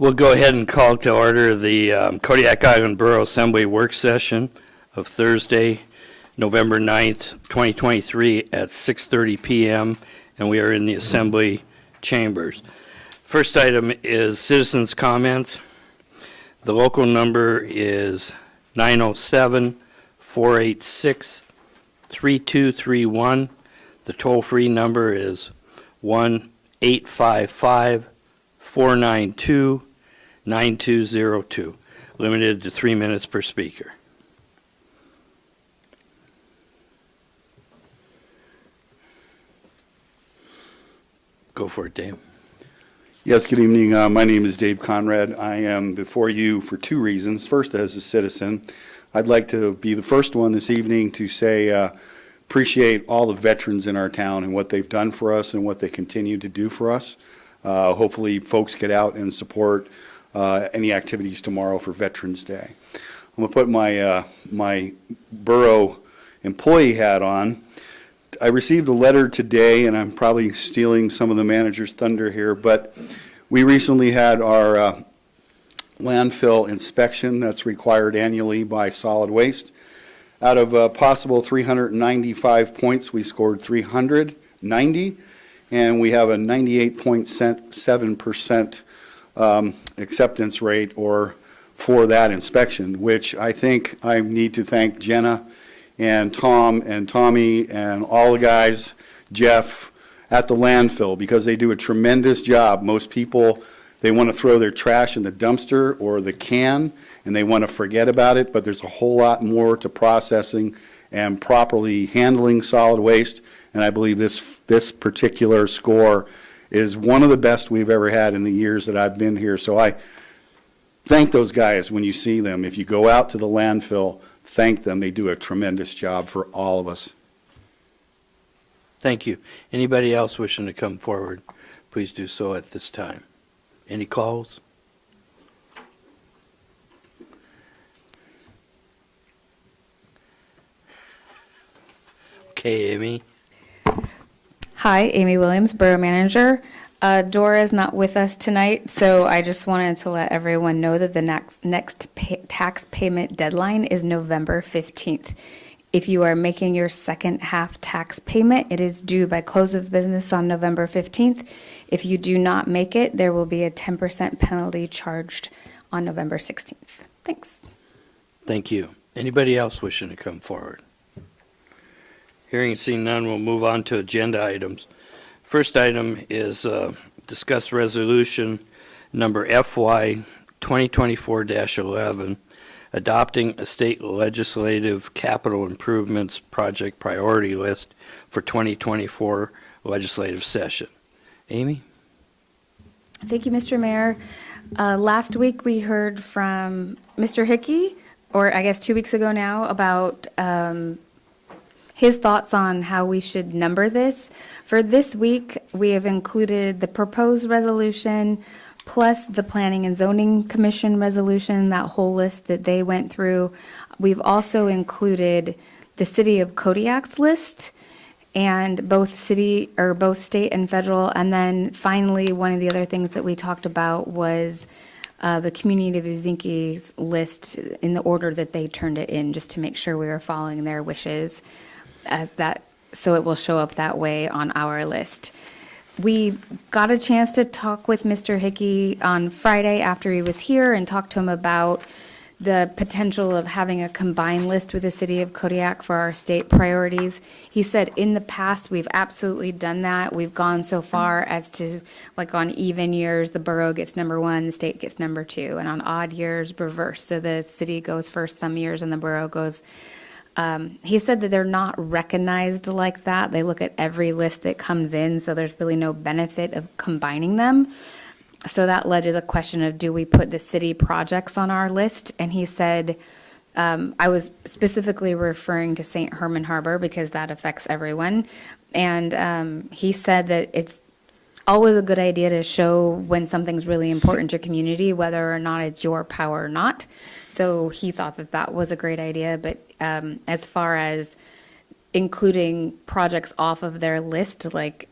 We'll go ahead and call to order the Kodiak Island Borough Assembly work session of Thursday, November 9th, 2023 at 6:30 p.m. and we are in the Assembly chambers. First item is citizens' comments. The local number is 907-486-3231. The toll-free number is 1-855-492-9202. Limited to 3 minutes per speaker. Go for it, Dave. Yes, good evening. My name is Dave Conrad. I am before you for two reasons. First, as a citizen, I'd like to be the first one this evening to say appreciate all the veterans in our town and what they've done for us and what they continue to do for us. Hopefully, folks get out and support any activities tomorrow for Veterans Day. I'm going to put my borough employee hat on. I received a letter today, and I'm probably stealing some of the manager's thunder here, but we recently had our landfill inspection that's required annually by solid waste. Out of possible 395 points, we scored 390, and we have a 98.7% acceptance rate for that inspection, which I think I need to thank Jenna and Tom and Tommy and all the guys, Jeff, at the landfill, because they do a tremendous job. Most people, they want to throw their trash in the dumpster or the can, and they want to forget about it, but there's a whole lot more to processing and properly handling solid waste, and I believe this particular score is one of the best we've ever had in the years that I've been here. So I thank those guys when you see them. If you go out to the landfill, thank them. They do a tremendous job for all of us. Thank you. Anybody else wishing to come forward, please do so at this time. Any calls? Okay, Amy. Hi, Amy Williams, Borough Manager. Dora is not with us tonight, so I just wanted to let everyone know that the next tax payment deadline is November 15th. If you are making your second half tax payment, it is due by close of business on November 15th. If you do not make it, there will be a 10% penalty charged on November 16th. Thanks. Thank you. Anybody else wishing to come forward? Hearing and seeing none, we'll move on to agenda items. First item is discuss resolution number FY 2024-11, adopting a state legislative capital improvements project priority list for 2024 legislative session. Amy? Thank you, Mr. Mayor. Last week we heard from Mr. Hickey, or I guess 2 weeks ago now, about his thoughts on how we should number this. For this week, we have included the proposed resolution plus the Planning and Zoning Commission resolution, that whole list that they went through. We've also included the City of Kodiak's list and both state and federal. And then finally, one of the other things that we talked about was the Community of Uzinki's list in the order that they turned it in, just to make sure we were following their wishes so it will show up that way on our list. We got a chance to talk with Mr. Hickey on Friday after he was here and talk to him about the potential of having a combined list with the City of Kodiak for our state priorities. He said in the past we've absolutely done that. We've gone so far as to, like, on even years, the borough gets number 1, the state gets number 2, and on odd years, reverse. So the city goes first some years and the borough goes. He said that they're not recognized like that. They look at every list that comes in, so there's really no benefit of combining them. So that led to the question of, do we put the city projects on our list? And he said, I was specifically referring to St. Herman Harbor because that affects everyone. And he said that it's always a good idea to show when something's really important to your community, whether or not it's your power or not. So he thought that that was a great idea. But as far as including projects off of their list, like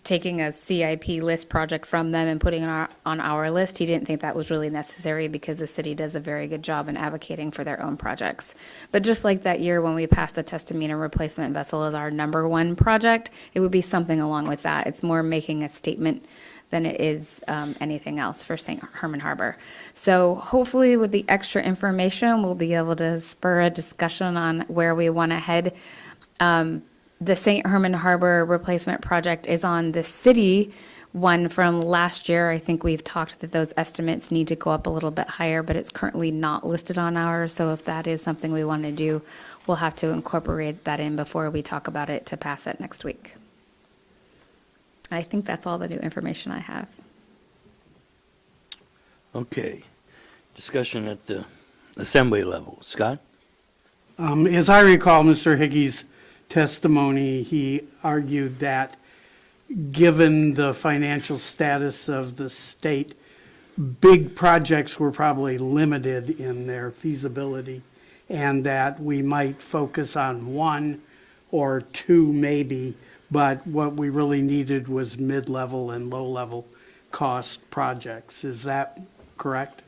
taking a CIP list project from them and putting it on our list. He didn't think that was really necessary because the city does a very good job in advocating for their own projects. But just like that year when we passed the Testamina replacement vessel as our number one project, it would be something along with that. It's more making a statement than it is anything else for St. Herman Harbor. So hopefully with the extra information, we'll be able to spur a discussion on where we want to head. The St. Herman Harbor replacement project is on the city one from last year. I think we've talked that those estimates need to go up a little bit higher, but it's currently not listed on ours. So if that is something we want to do, we'll have to incorporate that in before we talk about it to pass it next week. I think that's all the new information I have. Okay. Discussion at the assembly level. Scott? As I recall, Mr. Hickey's testimony, he argued that given the financial status of the state, big projects were probably limited in their feasibility, and that we might focus on one or two maybe, but what we really needed was mid-level and low-level cost projects. Is that correct?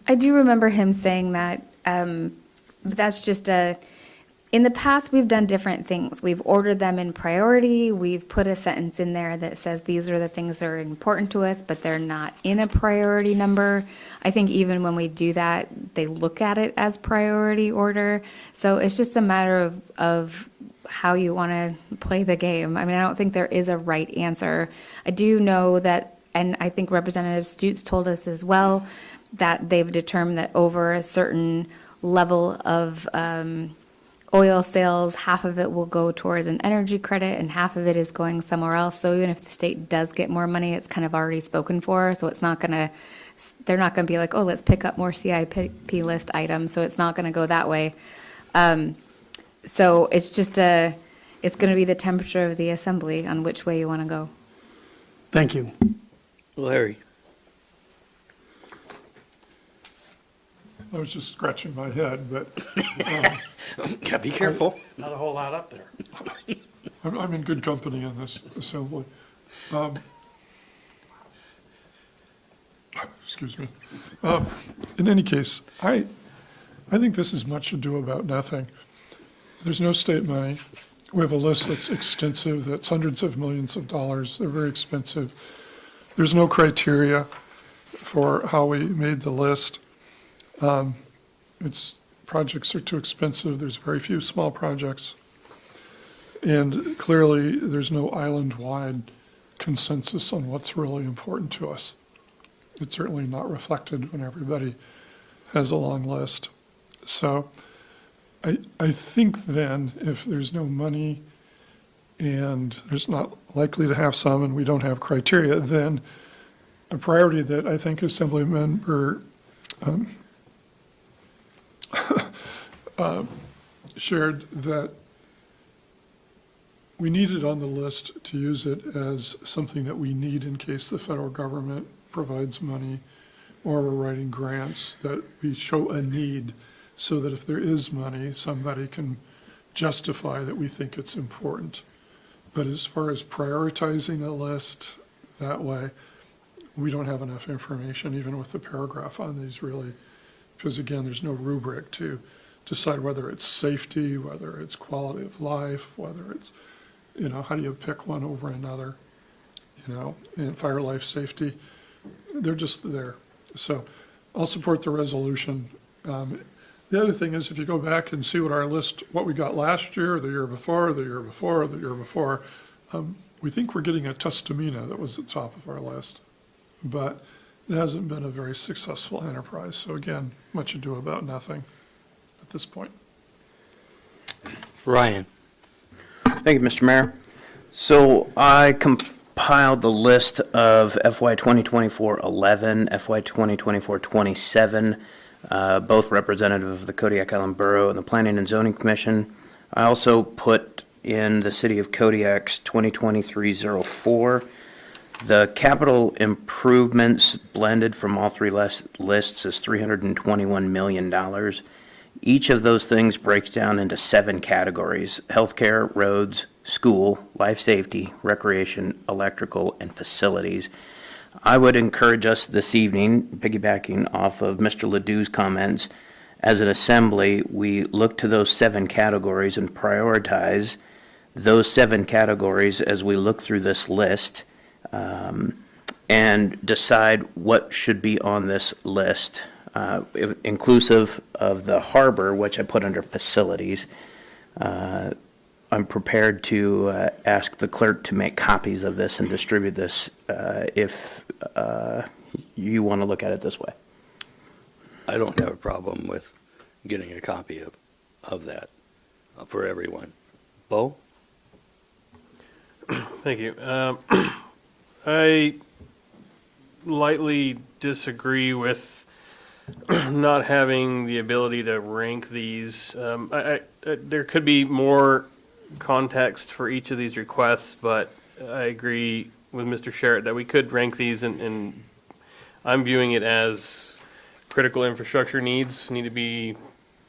I do remember him saying that, but that's just in the past, we've done different things. We've ordered them in priority. We've put a sentence in there that says these are the things that are important to us, but they're not in a priority number. I think even when we do that, they look at it as priority order. So it's just a matter of how you want to play the game. I mean, I don't think there is a right answer. I do know that, and I think Representative Stutes told us as well, that they've determined that over a certain level of oil sales, half of it will go towards an energy credit and half of it is going somewhere else. So even if the state does get more money, it's kind of already spoken for. So it's not going to, they're not going to be like, oh, let's pick up more CIP list items. So it's not going to go that way. So it's just it's going to be the temperature of the assembly on which way you want to go. Thank you. Larry? I was just scratching my head, but Gotta be careful. Not a whole lot up there. I'm in good company in this assembly. Excuse me. In any case, I think this is much ado about nothing. There's no state money. We have a list that's extensive, that's hundreds of millions of dollars. They're very expensive. There's no criteria for how we made the list. Projects are too expensive. There's very few small projects. And clearly, there's no island-wide consensus on what's really important to us. It's certainly not reflected when everybody has a long list. So I think then, if there's no money and there's not likely to have some and we don't have criteria, then a priority that I think Assemblymember shared, that we need it on the list to use it as something that we need in case the federal government provides money or we're writing grants, that we show a need so that if there is money, somebody can justify that we think it's important. But as far as prioritizing a list that way, we don't have enough information, even with the paragraph on these, really, because again, there's no rubric to decide whether it's safety, whether it's quality of life, whether it's, how do you pick one over another, and fire life safety, they're just there. So I'll support the resolution. The other thing is, if you go back and see what we got last year, the year before, the year before, the year before, we think we're getting a Testamina that was at the top of our list. But it hasn't been a very successful enterprise. So again, much ado about nothing at this point. Ryan? Thank you, Mr. Mayor. So I compiled the list of FY 2024 11, FY 2024 27, both representative of the Kodiak Island Borough and the Planning and Zoning Commission. I also put in the City of Kodiak's 2023-04. The capital improvements blended from all three lists is $321 million. Each of those things breaks down into 7 categories: healthcare, roads, school, life safety, recreation, electrical, and facilities. I would encourage us this evening, piggybacking off of Mr. Ledoux's comments, as an assembly, we look to those 7 categories and prioritize those 7 categories as we look through this list, and decide what should be on this list, inclusive of the harbor, which I put under facilities. I'm prepared to ask the clerk to make copies of this and distribute this if you want to look at it this way. I don't have a problem with getting a copy of that for everyone. Bo? Thank you. I lightly disagree with not having the ability to rank these. There could be more context for each of these requests, but I agree with Mr. Sherritt that we could rank these, and I'm viewing it as critical infrastructure needs need to be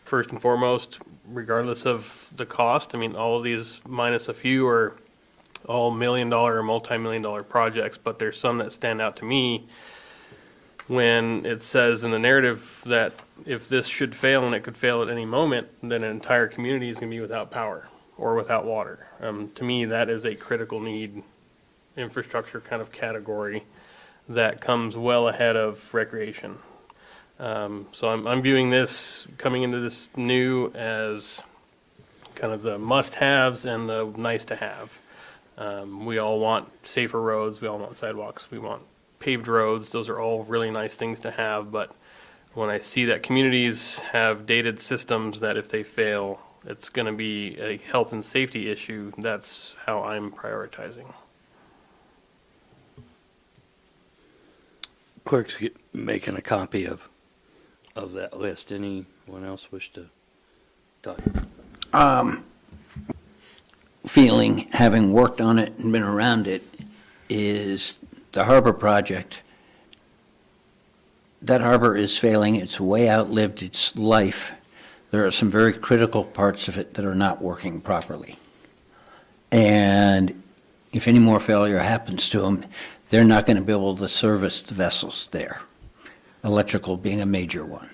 first and foremost, regardless of the cost. I mean, all of these minus a few are all $1 million or multi-million-dollar projects, but there's some that stand out to me when it says in the narrative that if this should fail, and it could fail at any moment, then an entire community is going to be without power or without water. To me, that is a critical need infrastructure kind of category that comes well ahead of recreation. So I'm viewing this coming into this new as kind of the must-haves and the nice-to-have. We all want safer roads. We all want sidewalks. We want paved roads. Those are all really nice things to have. But when I see that communities have dated systems that if they fail, it's going to be a health and safety issue, that's how I'm prioritizing. Clerk's making a copy of that list. Anyone else wish to talk? Feeling, having worked on it and been around it, is the harbor project. That harbor is failing. It's way outlived its life. There are some very critical parts of it that are not working properly. And if any more failure happens to them, they're not going to be able to service the vessels there, electrical being a major one.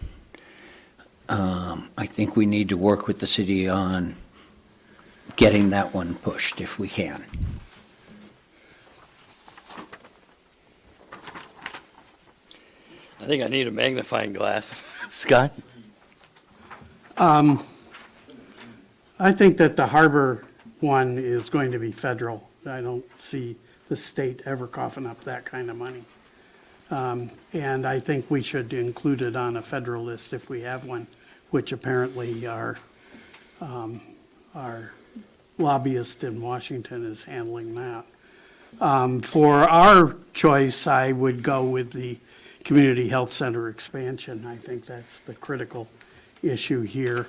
I think we need to work with the city on getting that one pushed if we can. I think I need a magnifying glass. Scott? I think that the harbor one is going to be federal. I don't see the state ever coughing up that kind of money. And I think we should include it on a federal list if we have one, which apparently our lobbyist in Washington is handling that. For our choice, I would go with the community health center expansion. I think that's the critical issue here.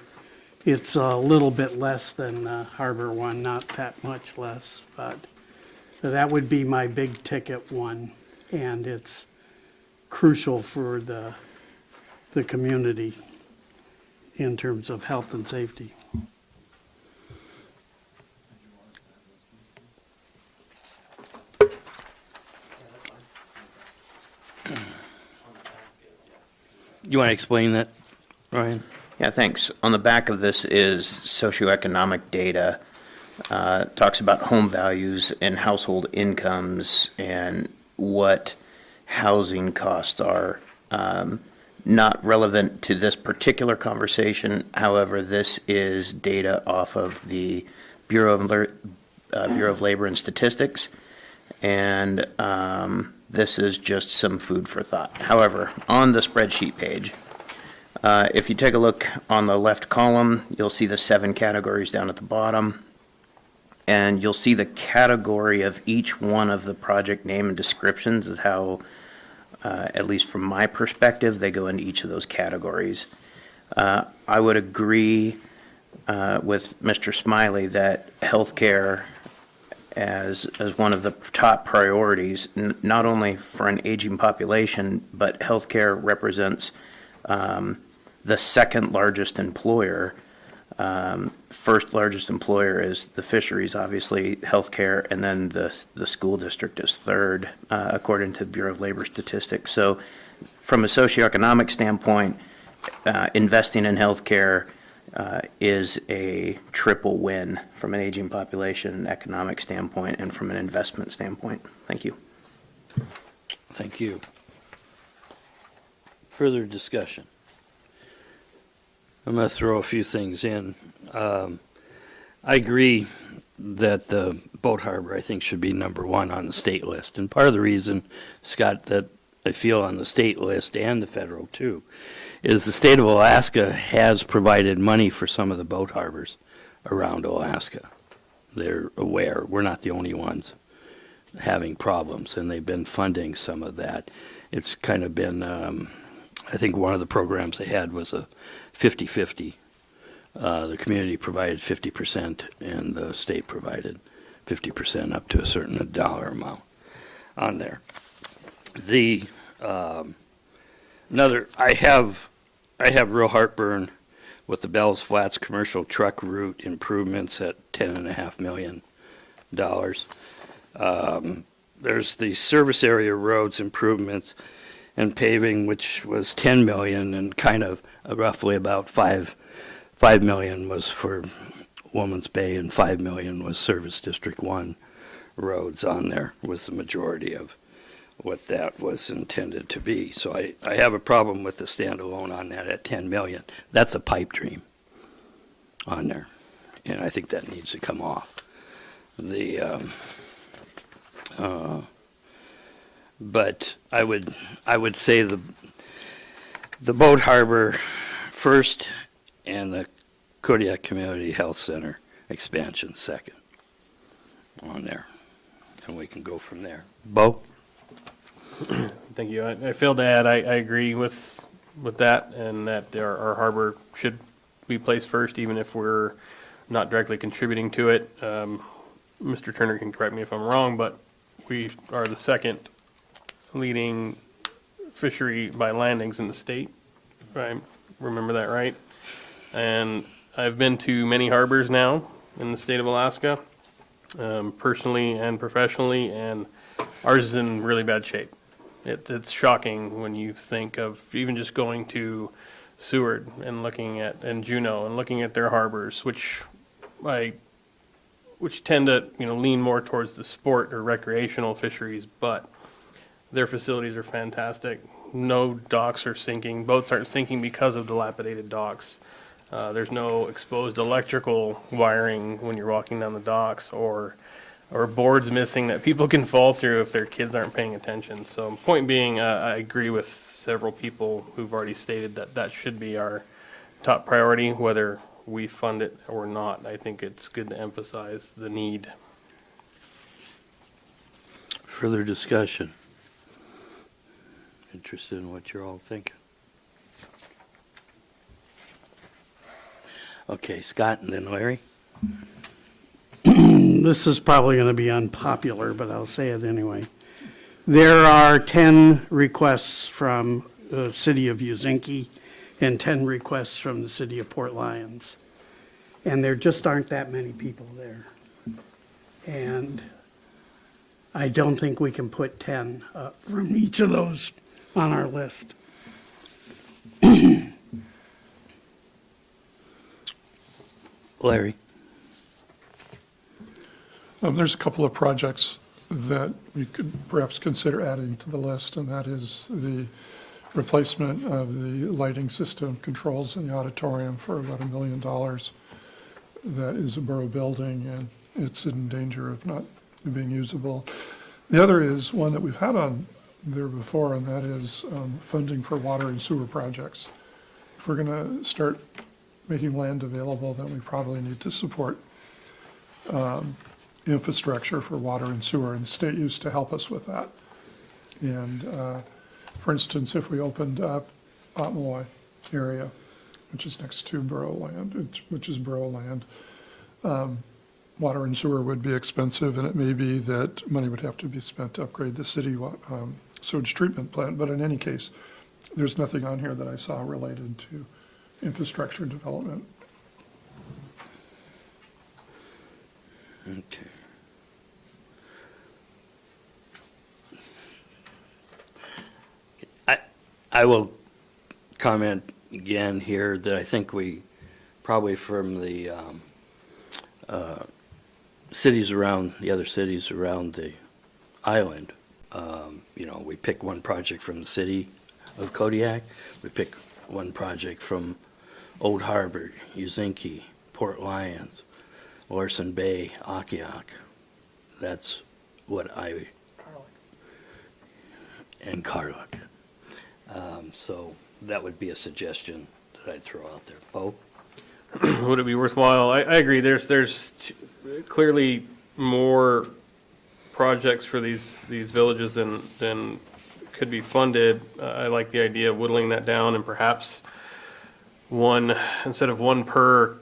It's a little bit less than the harbor one, not that much less, but that would be my big ticket one, and it's crucial for the community in terms of health and safety. You want to explain that, Ryan? Yeah, thanks. On the back of this is socioeconomic data. Talks about home values and household incomes and what housing costs are. Not relevant to this particular conversation. However, this is data off of the Bureau of Labor and Statistics, and this is just some food for thought. However, on the spreadsheet page, if you take a look on the left column, you'll see the 7 categories down at the bottom, and you'll see the category of each one of the project name and descriptions is how, at least from my perspective, they go into each of those categories. I would agree with Mr. Smiley that healthcare as one of the top priorities, not only for an aging population, but healthcare represents the second largest employer. First largest employer is the fisheries, obviously, healthcare, and then the school district is third, according to the Bureau of Labor Statistics. So from a socioeconomic standpoint, investing in healthcare is a triple win from an aging population, economic standpoint, and from an investment standpoint. Thank you. Thank you. Further discussion? I'm going to throw a few things in. I agree that the boat harbor, I think, should be number one on the state list. And part of the reason, Scott, that I feel on the state list and the federal too, is the state of Alaska has provided money for some of the boat harbors around Alaska. They're aware. We're not the only ones having problems, and they've been funding some of that. It's kind of been, I think one of the programs they had was a 50-50. The community provided 50% and the state provided 50% up to a certain dollar amount on there. The I have real heartburn with the Bells Flats commercial truck route improvements at $10.5 million. There's the service area roads improvements and paving, which was $10 million, and kind of roughly about $5 million was for Woman's Bay and $5 million was Service District 1 roads on there, was the majority of what that was intended to be. So I have a problem with the standalone on that at $10 million. That's a pipe dream on there, and I think that needs to come off. But I would say the boat harbor first and the Kodiak Community Health Center expansion second on there, and we can go from there. Bo? Thank you. I failed to add, I agree with that, and that our harbor should be placed first, even if we're not directly contributing to it. Mr. Turner can correct me if I'm wrong, but we are the second leading fishery by landings in the state, if I remember that right. And I've been to many harbors now in the state of Alaska, personally and professionally, and ours is in really bad shape. It's shocking when you think of even just going to Seward and looking at, and Juneau, and looking at their harbors, which tend to, lean more towards the sport or recreational fisheries, but their facilities are fantastic. No docks are sinking. Boats aren't sinking because of dilapidated docks. There's no exposed electrical wiring when you're walking down the docks, or boards missing that people can fall through if their kids aren't paying attention. So point being, I agree with several people who've already stated that should be our top priority, whether we fund it or not. I think it's good to emphasize the need. Further discussion? Interested in what you're all thinking. Okay, Scott and then Larry. This is probably going to be unpopular, but I'll say it anyway. There are 10 requests from the city of Uzinki and 10 requests from the city of Port Lions. And there just aren't that many people there. And I don't think we can put 10 from each of those on our list. Larry. There's a couple of projects that we could perhaps consider adding to the list, and that is the replacement of the lighting system controls in the auditorium for about $1 million. That is a borough building, and it's in danger of not being usable. The other is one that we've had on there before, and that is funding for water and sewer projects. If we're going to start making land available, then we probably need to support infrastructure for water and sewer, and the state used to help us with that. And for instance, if we opened up Otmaloy area, which is next to Borough land, which is Borough land, water and sewer would be expensive, and it may be that money would have to be spent to upgrade the city sewage treatment plant. But in any case, there's nothing on here that I saw related to infrastructure development. Okay. I will comment again here that I think we, probably from the cities around, the other cities around the island, we pick one project from the city of Kodiak, we pick one project from Old Harbor, Uzinki, Port Lions, Larson Bay, Akiak. That's what I, and Carlock. So that would be a suggestion that I'd throw out there. Bo? Would it be worthwhile? I agree. There's clearly more projects for these villages than could be funded. I like the idea of whittling that down and perhaps instead of one per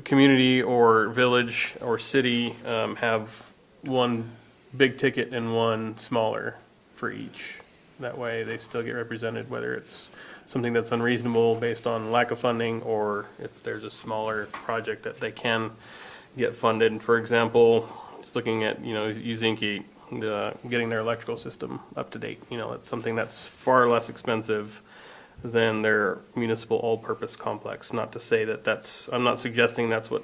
community or village or city, have one big ticket and one smaller for each. That way they still get represented, whether it's something that's unreasonable based on lack of funding or if there's a smaller project that they can get funded. For example, just looking at, Uzinki, getting their electrical system up to date. It's something that's far less expensive than their municipal all-purpose complex. Not to say that I'm not suggesting that's what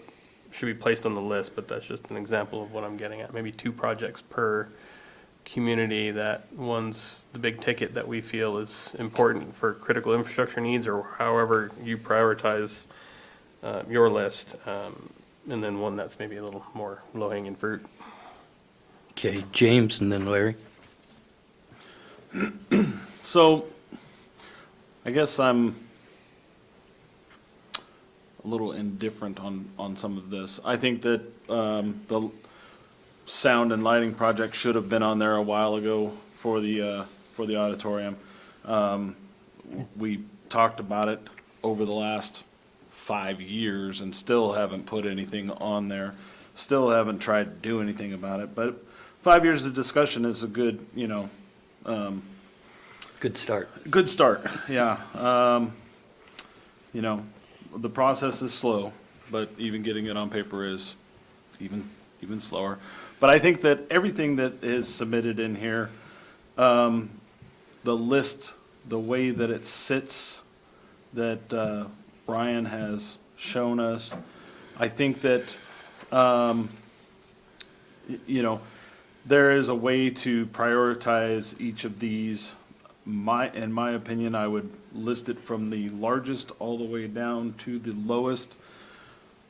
should be placed on the list, but that's just an example of what I'm getting at. Maybe 2 projects per community, that one's the big ticket that we feel is important for critical infrastructure needs, or however you prioritize your list, and then one that's maybe a little more low-hanging fruit. Okay, James and then Larry. So, I guess I'm a little indifferent on some of this. I think that the sound and lighting project should have been on there a while ago for the auditorium. We talked about it over the last 5 years and still haven't put anything on there. Still haven't tried to do anything about it. But 5 years of discussion is a good, Good start. good start. Yeah. The process is slow, but even getting it on paper is even slower. But I think that everything that is submitted in here, the list, the way that it sits, that Brian has shown us, I think that, there is a way to prioritize each of these. In my opinion, I would list it from the largest all the way down to the lowest,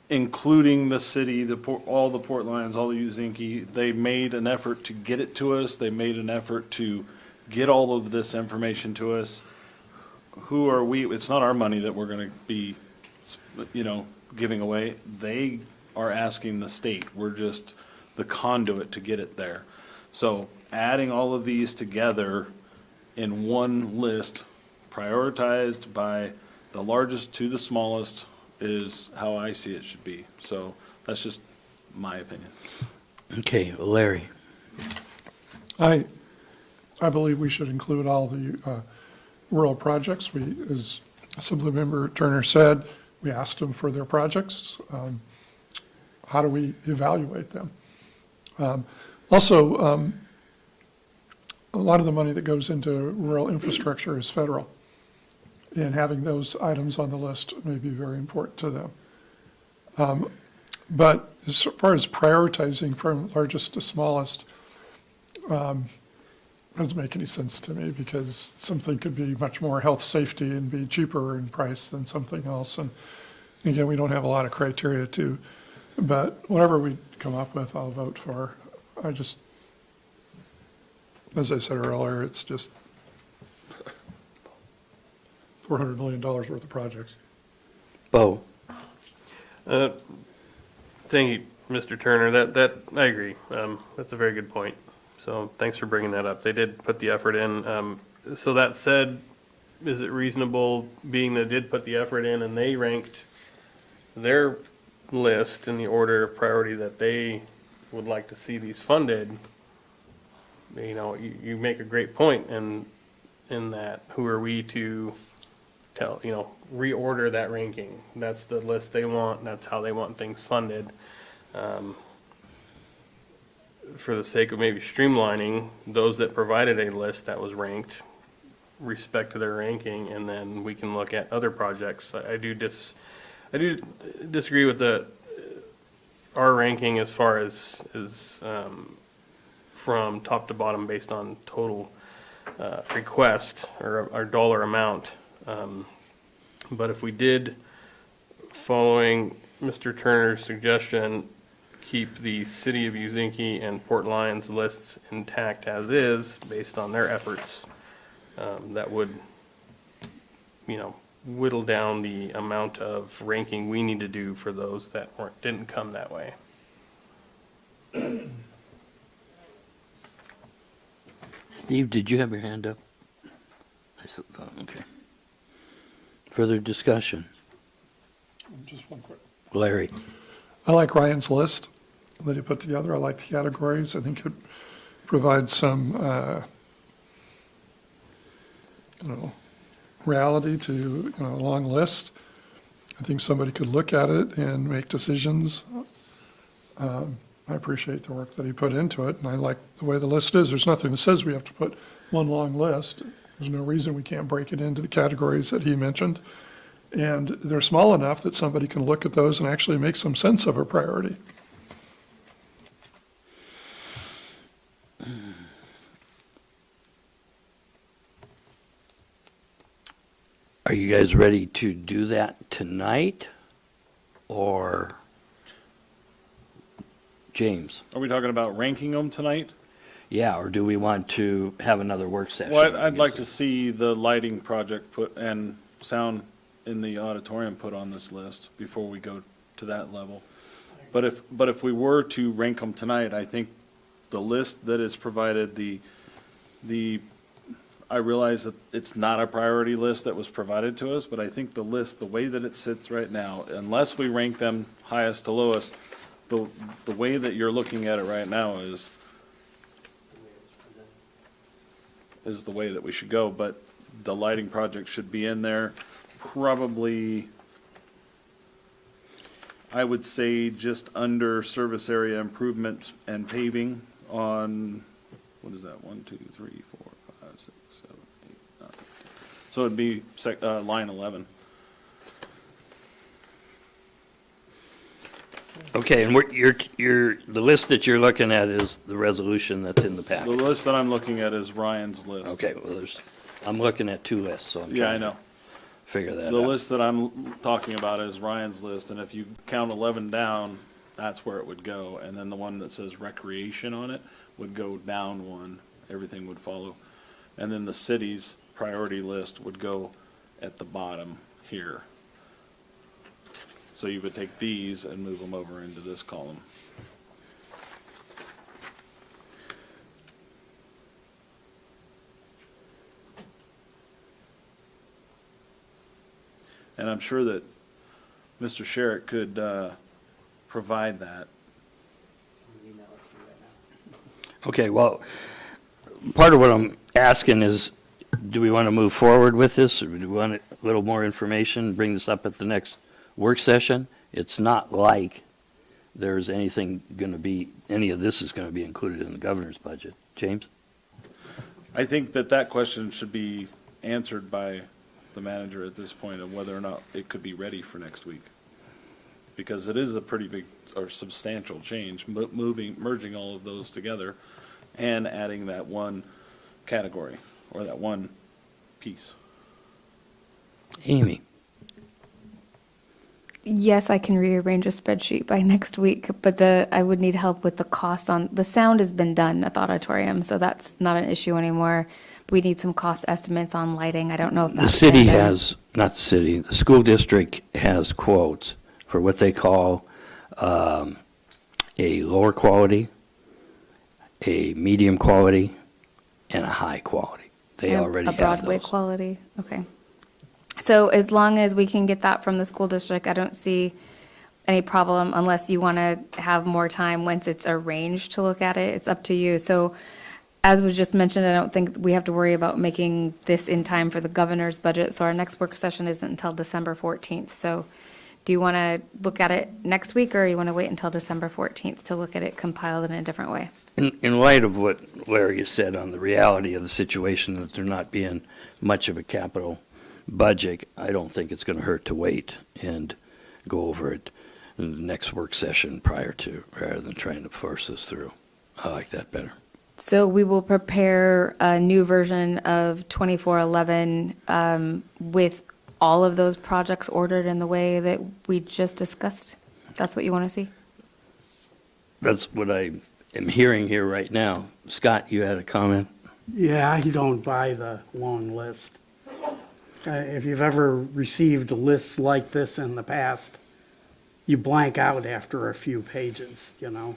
including the city, all the Port Lions, all the Uzinki. They made an effort to get it to us. They made an effort to get all of this information to us. Who are we? It's not our money that we're going to be, giving away. They are asking the state. We're just the conduit to get it there. So adding all of these together in one list, prioritized by the largest to the smallest, is how I see it should be. So that's just my opinion. Okay, Larry. I believe we should include all the rural projects. As Assemblymember Turner said, we asked them for their projects. How do we evaluate them? Also, a lot of the money that goes into rural infrastructure is federal. And having those items on the list may be very important to them. But as far as prioritizing from largest to smallest, doesn't make any sense to me, because something could be much more health, safety, and be cheaper in price than something else. And again, we don't have a lot of criteria but whatever we come up with, I'll vote for. As I said earlier, it's just $400 million worth of projects. Bo. Thank you, Mr. Turner. That I agree. That's a very good point. So thanks for bringing that up. They did put the effort in. So that said, is it reasonable, being they did put the effort in and they ranked their list in the order of priority that they would like to see these funded? You make a great point in that. Who are we to tell, reorder that ranking. That's the list they want, that's how they want things funded. For the sake of maybe streamlining, those that provided a list that was ranked, respect to their ranking, and then we can look at other projects. I do disagree with our ranking as far as from top to bottom based on total request or dollar amount. But if we did, following Mr. Turner's suggestion, keep the City of Uzinki and Port Lions lists intact as is, based on their efforts, that would, whittle down the amount of ranking we need to do for those that didn't come that way. Steve, did you have your hand up? Okay. Further discussion? Just one quick. Larry? I like Ryan's list that he put together. I like the categories. I think it provides some, reality to, a long list. I think somebody could look at it and make decisions. I appreciate the work that he put into it, and I like the way the list is. There's nothing that says we have to put one long list. There's no reason we can't break it into the categories that he mentioned. And they're small enough that somebody can look at those and actually make some sense of a priority. Are you guys ready to do that tonight? Or James? Are we talking about ranking them tonight? Yeah, or do we want to have another work session? Well, I'd like to see the lighting project put and sound in the auditorium put on this list before we go to that level. But if we were to rank them tonight, I think the list that is provided, I realize that it's not a priority list that was provided to us, but I think the list, the way that it sits right now, unless we rank them highest to lowest, the way that you're looking at it right now is the way that we should go, but the lighting project should be in there. Probably, I would say just under service area improvement and paving on, what is that, 1, 2, 3, 4, 5, 6, 7, 8, 9, 10. So it'd be line 11. Okay, and the list that you're looking at is the resolution that's in the The packet. list that I'm looking at is Ryan's list. Okay, well, I'm looking at two lists, so I'm Yeah, I trying to know. figure that The out. list that I'm talking about is Ryan's list, and if you count 11 down, that's where it would go. And then the one that says recreation on it would go down one, everything would follow. And then the city's priority list would go at the bottom here. So you would take these and move them over into this column. And I'm sure that Mr. Sherritt could provide that. Okay, well, part of what I'm asking is, do we want to move forward with this, or do we want a little more information, bring this up at the next work session? It's not like there's anything going to be, any of this is going to be included in the governor's budget. James? I think that question should be answered by the manager at this point of whether or not it could be ready for next week. Because it is a pretty big or substantial change, merging all of those together and adding that one category or that one piece. Amy? Yes, I can rearrange a spreadsheet by next week, but I would need help with the cost on, the sound has been done at the auditorium, so that's not an issue anymore. We need some cost estimates on lighting. I don't know if The that's. city been done. has, not the city, the school district has quotes for what they call a lower quality, a medium quality, and a high quality. They And already a have Broadway those. quality, okay. So as long as we can get that from the school district, I don't see any problem unless you want to have more time once it's arranged to look at it. It's up to you. So as was just mentioned, I don't think we have to worry about making this in time for the governor's budget, so our next work session isn't until December 14th. So do you want to look at it next week, or you want to wait until December 14th to look at it compiled in a different way? In light of what Larry has said on the reality of the situation, that there not being much of a capital budget, I don't think it's going to hurt to wait and go over it in the next work session prior to, rather than trying to force this through. I like that better. So we will prepare a new version of 2411 with all of those projects ordered in the way that we just discussed? That's what you want to see? That's what I am hearing here right now. Scott, you had a comment? Yeah, I don't buy the long list. If you've ever received lists like this in the past, you blank out after a few pages, you know?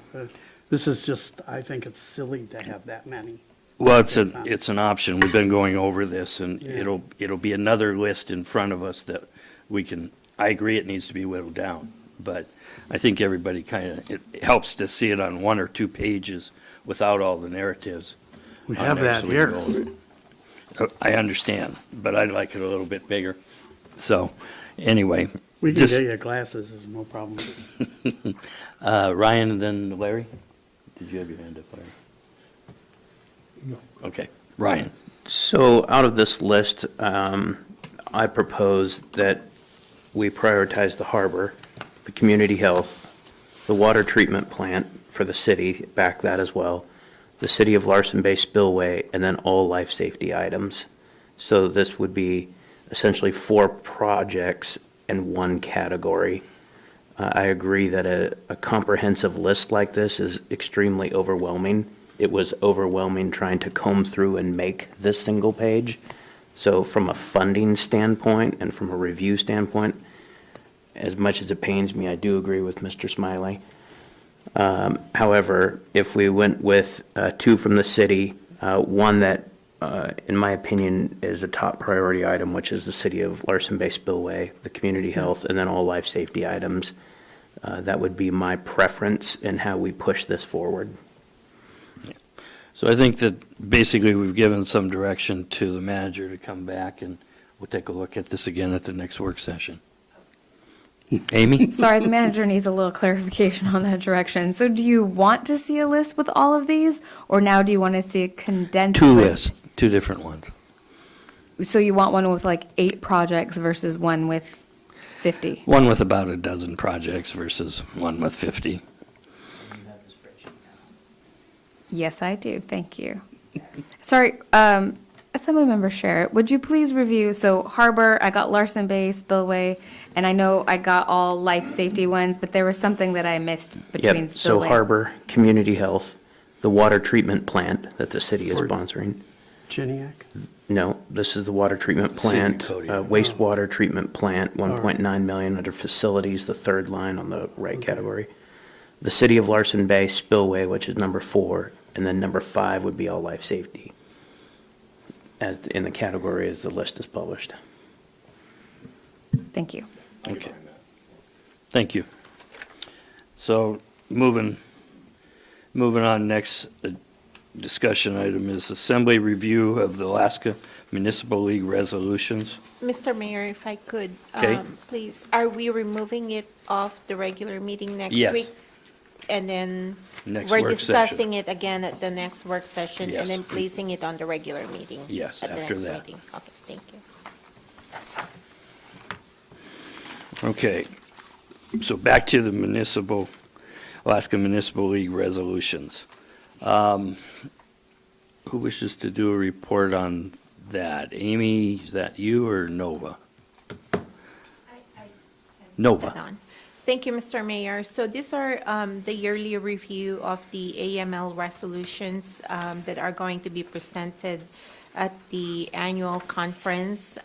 This is just, I think it's silly to have that many. Well, it's an option. We've been going over this, and Yeah. it'll be another list in front of us that we can, I agree it needs to be whittled down, but I think everybody it helps to see it on 1 or 2 pages without all the narratives. We on have there, that so we can here. go over it. I understand, but I'd like it a little bit bigger. So, anyway. We can just- get you glasses, there's no problem. Ryan and then Larry? Did you have your hand up, Larry? No. Okay, Ryan. So out of this list, I propose that we prioritize the harbor, the community health, the water treatment plant for the city, back that as well, the city of Larson Bay spillway, and then all life safety items. So this would be essentially 4 projects in one category. I agree that a comprehensive list like this is extremely overwhelming. It was overwhelming trying to comb through and make this single page. So from a funding standpoint and from a review standpoint, as much as it pains me, I do agree with Mr. Smiley. However, if we went with 2 from the city, one that, in my opinion, is a top priority item, which is the city of Larson Bay Spillway, the community health, and then all life safety items, that would be my preference in how we push this forward. So I think that basically we've given some direction to the manager to come back, and we'll take a look at this again at the next work session. Amy? Sorry, the manager needs a little clarification on that direction. So do you want to see a list with all of these, or now do you want to see a condensed 2 list? lists, 2 different ones. So you want one with like 8 projects versus one with 50? One with about a dozen projects versus one with 50. Yes, I do. Thank you. Sorry, Assemblymember Sherritt, would you please review, so Harbor, I got Larson Bay, Spillway, and I know I got all life safety ones, but there was something that I missed between Yep, so Spillway. harbor, community health, the water treatment plant that the city is For- sponsoring. Chiniak? No, this is the water treatment plant, Kodiak. wastewater treatment plant, 1.9 million under facilities, the 3rd line on the right category. The city of Larson Bay spillway, which is number 4, and then number 5 would be all life safety, as in the category as the list is published. Thank you. Okay. Thank you. So moving on, next discussion item is assembly review of the Alaska Municipal League resolutions. Mr. Mayor, if I could, Okay. please, are we removing it off the regular meeting next Yes. week? And then Next we're work session. discussing it again at the next work session? Yes. And then placing it on the regular meeting? Yes, at the after next that. meeting? Okay, thank you. Okay. So back to the Alaska Municipal League resolutions. Who wishes to do a report on that? Amy, is that you or Nova? Nova. on. Thank you, Mr. Mayor. So these are the yearly review of the AML resolutions that are going to be presented at the annual conference.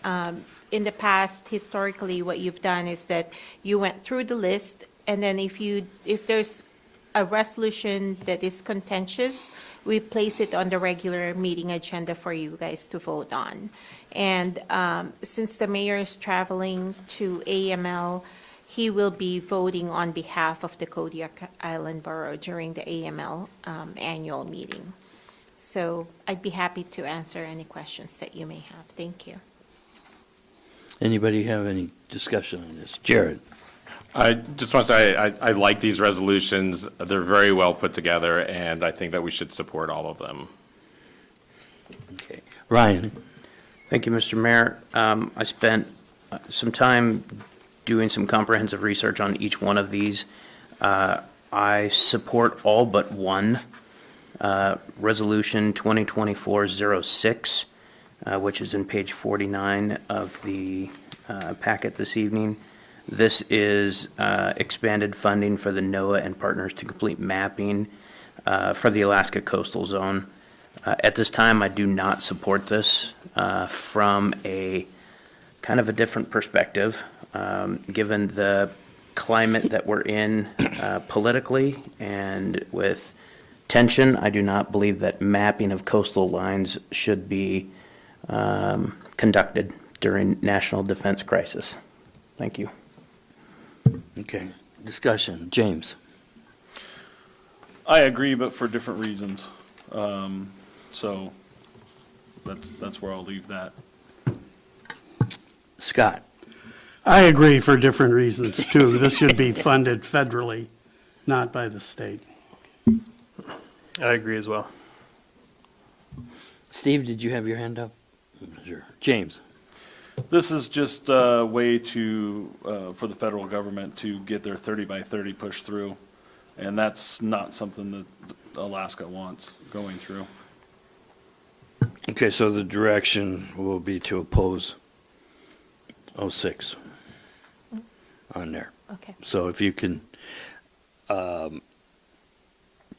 In the past, historically, what you've done is that you went through the list, and then if there's a resolution that is contentious, we place it on the regular meeting agenda for you guys to vote on. And since the mayor is traveling to AML, he will be voting on behalf of the Kodiak Island Borough during the AML annual meeting. So I'd be happy to answer any questions that you may have. Thank you. Anybody have any discussion on this? Jared? I just want to say, I like these resolutions. They're very well put together, and I think that we should support all of them. Okay. Ryan? Thank you, Mr. Mayor. I spent some time doing some comprehensive research on each one of these. I support all but one, Resolution 2024-06, which is in page 49 of the packet this evening. This is expanded funding for the NOAA and partners to complete mapping for the Alaska coastal zone. At this time, I do not support this from a kind of a different perspective, given the climate that we're in politically and with tension. I do not believe that mapping of coastal lines should be conducted during national defense crisis. Thank you. Okay. Discussion. James? I agree, but for different reasons. So that's where I'll leave that. Scott? I agree for different reasons, too. This should be funded federally, not by the state. I agree as well. Steve, did you have your hand up? Sure. James? This is just a way to, for the federal government to get their 30 by 30 pushed through. And that's not something that Alaska wants going through. Okay, so the direction will be to oppose 06 on there. Okay. So if you can,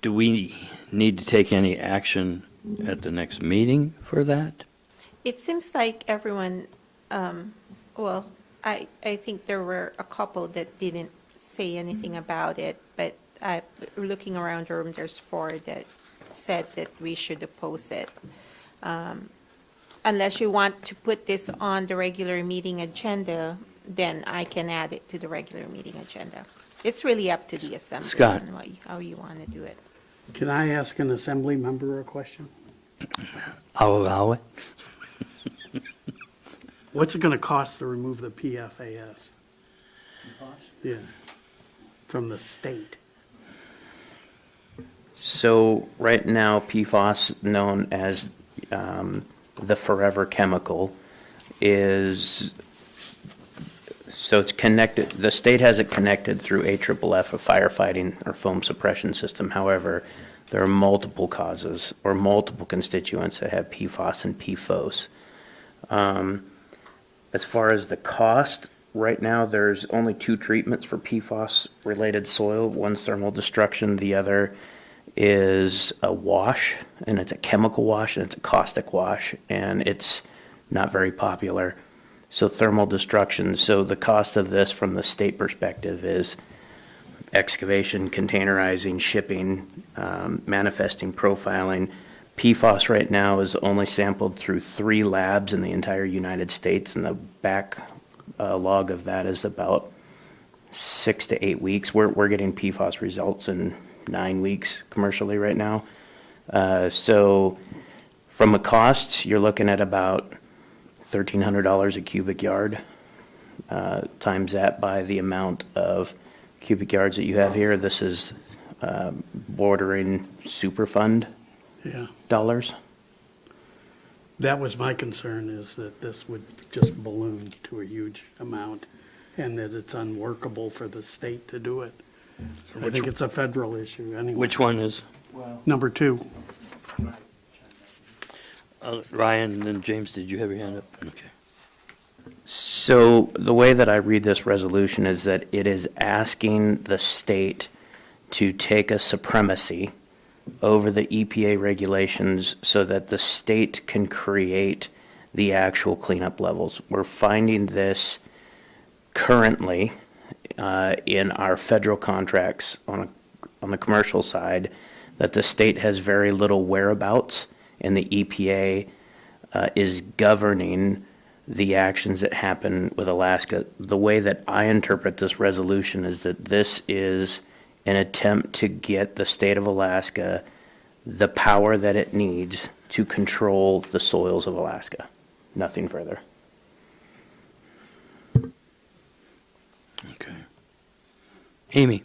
do we need to take any action at the next meeting for that? It seems like everyone, well, I think there were a couple that didn't say anything about it, but looking around the room, there's 4 that said that we should oppose it. Unless you want to put this on the regular meeting agenda, then I can add it to the regular meeting agenda. It's really up to the assembly Scott. and how you want to do it. Can I ask an assembly member a question? I'll allow it. What's it going to cost to remove the PFAS? Yeah, from the state. So right now, PFAS, known as the forever chemical, is, so it's connected, the state has it connected through AFFF, a firefighting or foam suppression system. However, there are multiple causes or multiple constituents that have PFAS and PFOS. As far as the cost, right now, there's only 2 treatments for PFAS-related soil. One's thermal destruction, the other is a wash, and it's a chemical wash, and it's a caustic wash, and it's not very popular. So thermal destruction, so the cost of this from the state perspective is excavation, containerizing, shipping, manifesting, profiling. PFAS right now is only sampled through 3 labs in the entire United States, and the back log of that is about 6 to 8 weeks. We're getting PFAS results in 9 weeks commercially right now. So from a cost, you're looking at about $1,300 a cubic yard. Times that by the amount of cubic yards that you have here. This is bordering Superfund Yeah, dollars. that was my concern, is that this would just balloon to a huge amount and that it's unworkable for the state to do it. I think it's a federal issue anyway. Which one is? Number 2. Ryan, and then James, did you have your hand up? Okay. So the way that I read this resolution is that it is asking the state to take a supremacy over the EPA regulations so that the state can create the actual cleanup levels. We're finding this currently in our federal contracts on the commercial side, that the state has very little whereabouts, and the EPA is governing the actions that happen with Alaska. The way that I interpret this resolution is that this is an attempt to get the state of Alaska the power that it needs to control the soils of Alaska. Nothing further. Okay. Amy?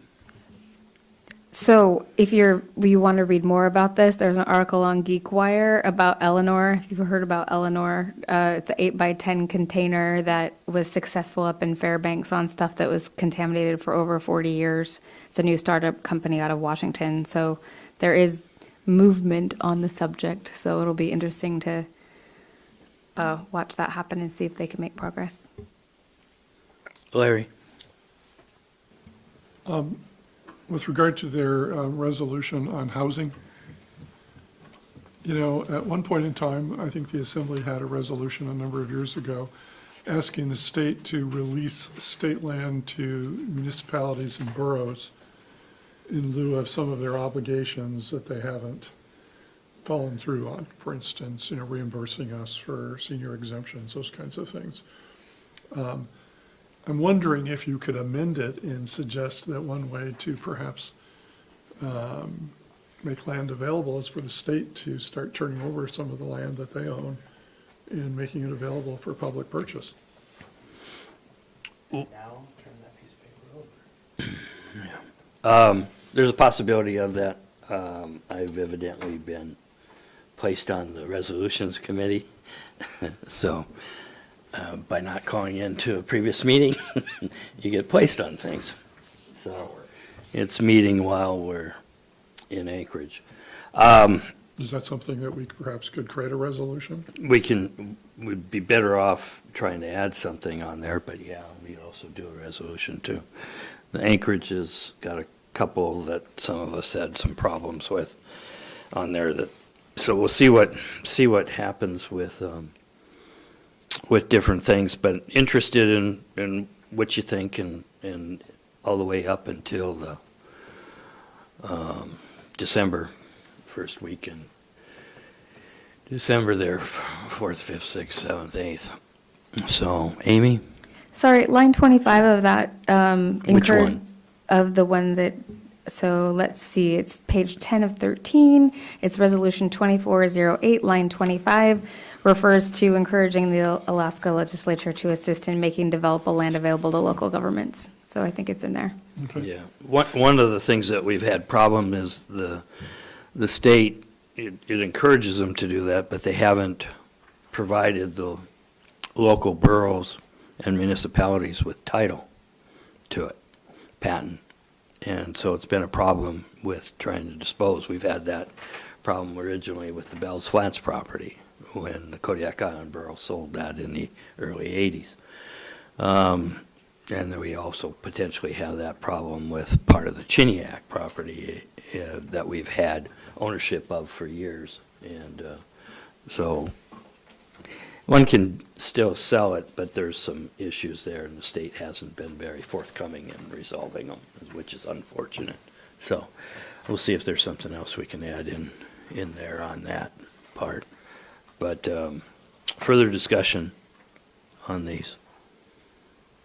So if you want to read more about this, there's an article on GeekWire about Eleanor. If you've heard about Eleanor, it's an 8x10 container that was successful up in Fairbanks on stuff that was contaminated for over 40 years. It's a new startup company out of Washington. So there is movement on the subject. So it'll be interesting to watch that happen and see if they can make progress. Larry? With regard to their resolution on housing, you know, at one point in time, I think the Assembly had a resolution a number of years ago asking the state to release state land to municipalities and boroughs in lieu of some of their obligations that they haven't fallen through on. For instance, you know, reimbursing us for senior exemptions, those kinds of things. I'm wondering if you could amend it and suggest that one way to perhaps make land available is for the state to start turning over some of the land that they own and making it available for public purchase. There's a possibility of that. I've evidently been placed on the resolutions committee, so by not calling into a previous meeting, you get placed on things. So it's meeting while we're in Anchorage. Is that something that we perhaps could create a resolution? We'd be better off trying to add something on there, but yeah, we'd also do a resolution too. The Anchorage has got a couple that some of us had some problems with on there so we'll see what happens with different things, but interested in what you think and all the way up until the December first week in December there, 4th, 5th, 6th, 7th, 8th. So, Amy? Sorry, line 25 of that. Which one? Of the one that, so let's see, it's page 10 of 13. It's resolution 2408, line 25, refers to encouraging the Alaska legislature to assist in making developable land available to local governments. So I think it's in there. Yeah. One of the things that we've had problem is the state, it encourages them to do that, but they haven't provided the local boroughs and municipalities with title to it, patent. And so it's been a problem with trying to dispose. We've had that problem originally with the Bells Flats property when the Kodiak Island Borough sold that in the early 80s. And then we also potentially have that problem with part of the Chiniak property that we've had ownership of for years. And so one can still sell it, but there's some issues there, and the state hasn't been very forthcoming in resolving them, which is unfortunate. So we'll see if there's something else we can add in there on that part. But further discussion on these.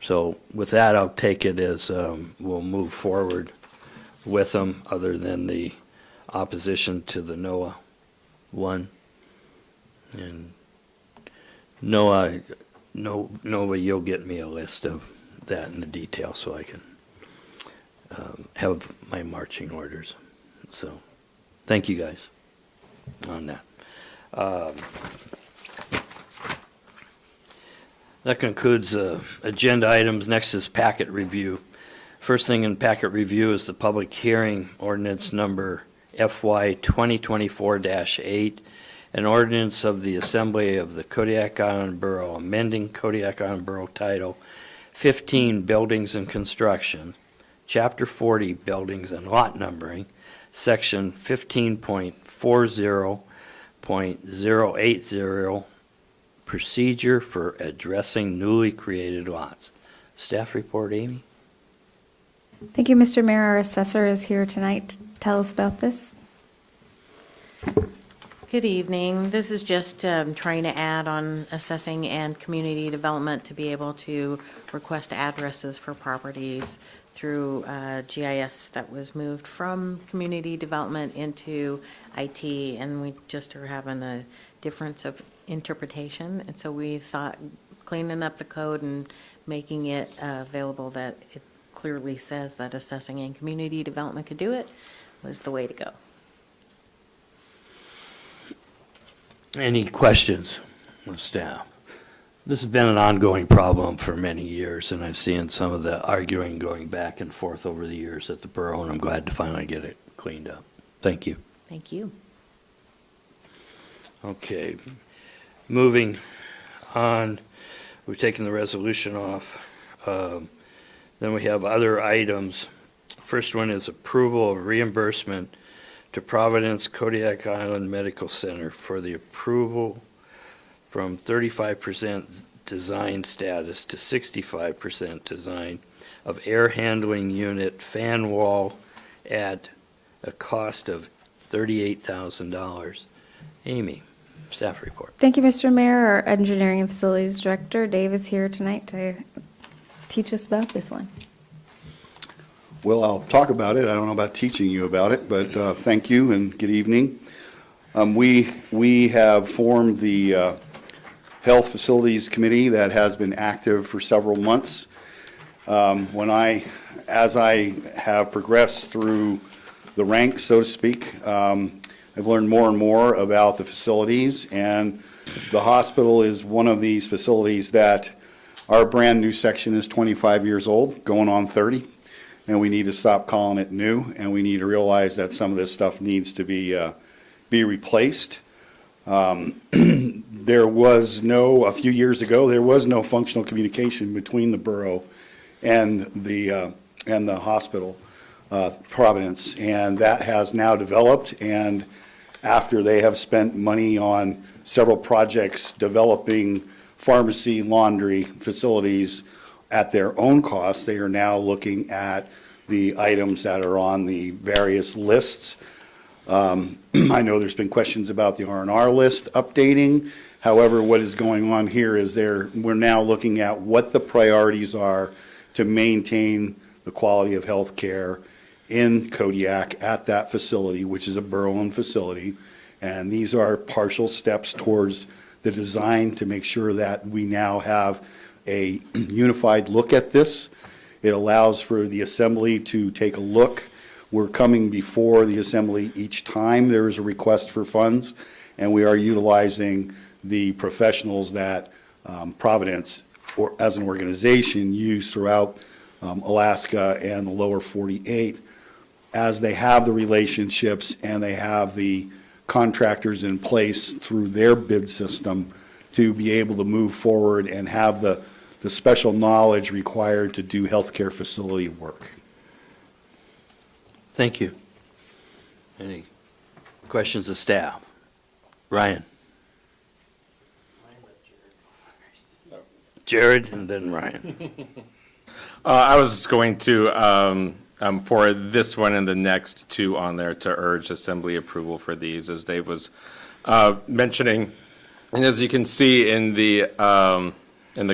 So with that, I'll take it as we'll move forward with them, other than the opposition to the NOAA one. And NOAA, you'll get me a list of that in the detail so I can have my marching orders. So thank you guys on that. That concludes agenda items. Next is packet review. First thing in packet review is the public hearing ordinance number FY 2024-8, an ordinance of the Assembly of the Kodiak Island Borough amending Kodiak Island Borough Title 15 Buildings and Construction, Chapter 40 Buildings and Lot Numbering, Section 15.40.080 Procedure for Addressing Newly Created Lots. Staff report, Amy? Thank you, Mr. Mayor. Our assessor is here tonight to tell us about this. Good evening. This is just trying to add on assessing and community development to be able to request addresses for properties through GIS that was moved from community development into IT, and we just are having a difference of interpretation. And so we thought cleaning up the code and making it available that it clearly says that assessing and community development could do it was the way to go. Any questions of staff? This has been an ongoing problem for many years, and I've seen some of the arguing going back and forth over the years at the borough, and I'm glad to finally get it cleaned up. Thank you. Thank you. Okay, moving on, we've taken the resolution off. Then we have other items. First one is approval of reimbursement to Providence Kodiak Island Medical Center for the approval from 35% design status to 65% design of air handling unit fan wall at a cost of $38,000. Amy, staff report. Thank you, Mr. Mayor. Our Engineering and Facilities Director, Dave, is here tonight to teach us about this one. Well, I'll talk about it. I don't know about teaching you about it, but thank you and good evening. We have formed the Health Facilities Committee that has been active for several months. As I have progressed through the ranks, so to speak, I've learned more and more about the facilities, and the hospital is one of these facilities that our brand-new section is 25 years old, going on 30, and we need to stop calling it new, and we need to realize that some of this stuff needs to be replaced. A few years ago, there was no functional communication between the borough and the hospital, Providence, and that has now developed, and after they have spent money on several projects developing pharmacy, laundry facilities at their own cost, they are now looking at the items that are on the various lists. I know there's been questions about the R&R list updating. However, what is going on here is we're now looking at what the priorities are to maintain the quality of health care in Kodiak at that facility, which is a borough-owned facility. And these are partial steps towards the design to make sure that we now have a unified look at this. It allows for the assembly to take a look. We're coming before the assembly each time there is a request for funds, and we are utilizing the professionals that Providence, or as an organization, use throughout Alaska and the lower 48, as they have the relationships and they have the contractors in place through their bid system to be able to move forward and have the special knowledge required to do healthcare facility work. Thank you. Any questions of staff? Ryan? Jared and then Ryan. I was going to, for this one and the next two on there, to urge assembly approval for these, as Dave was mentioning. And as you can see in the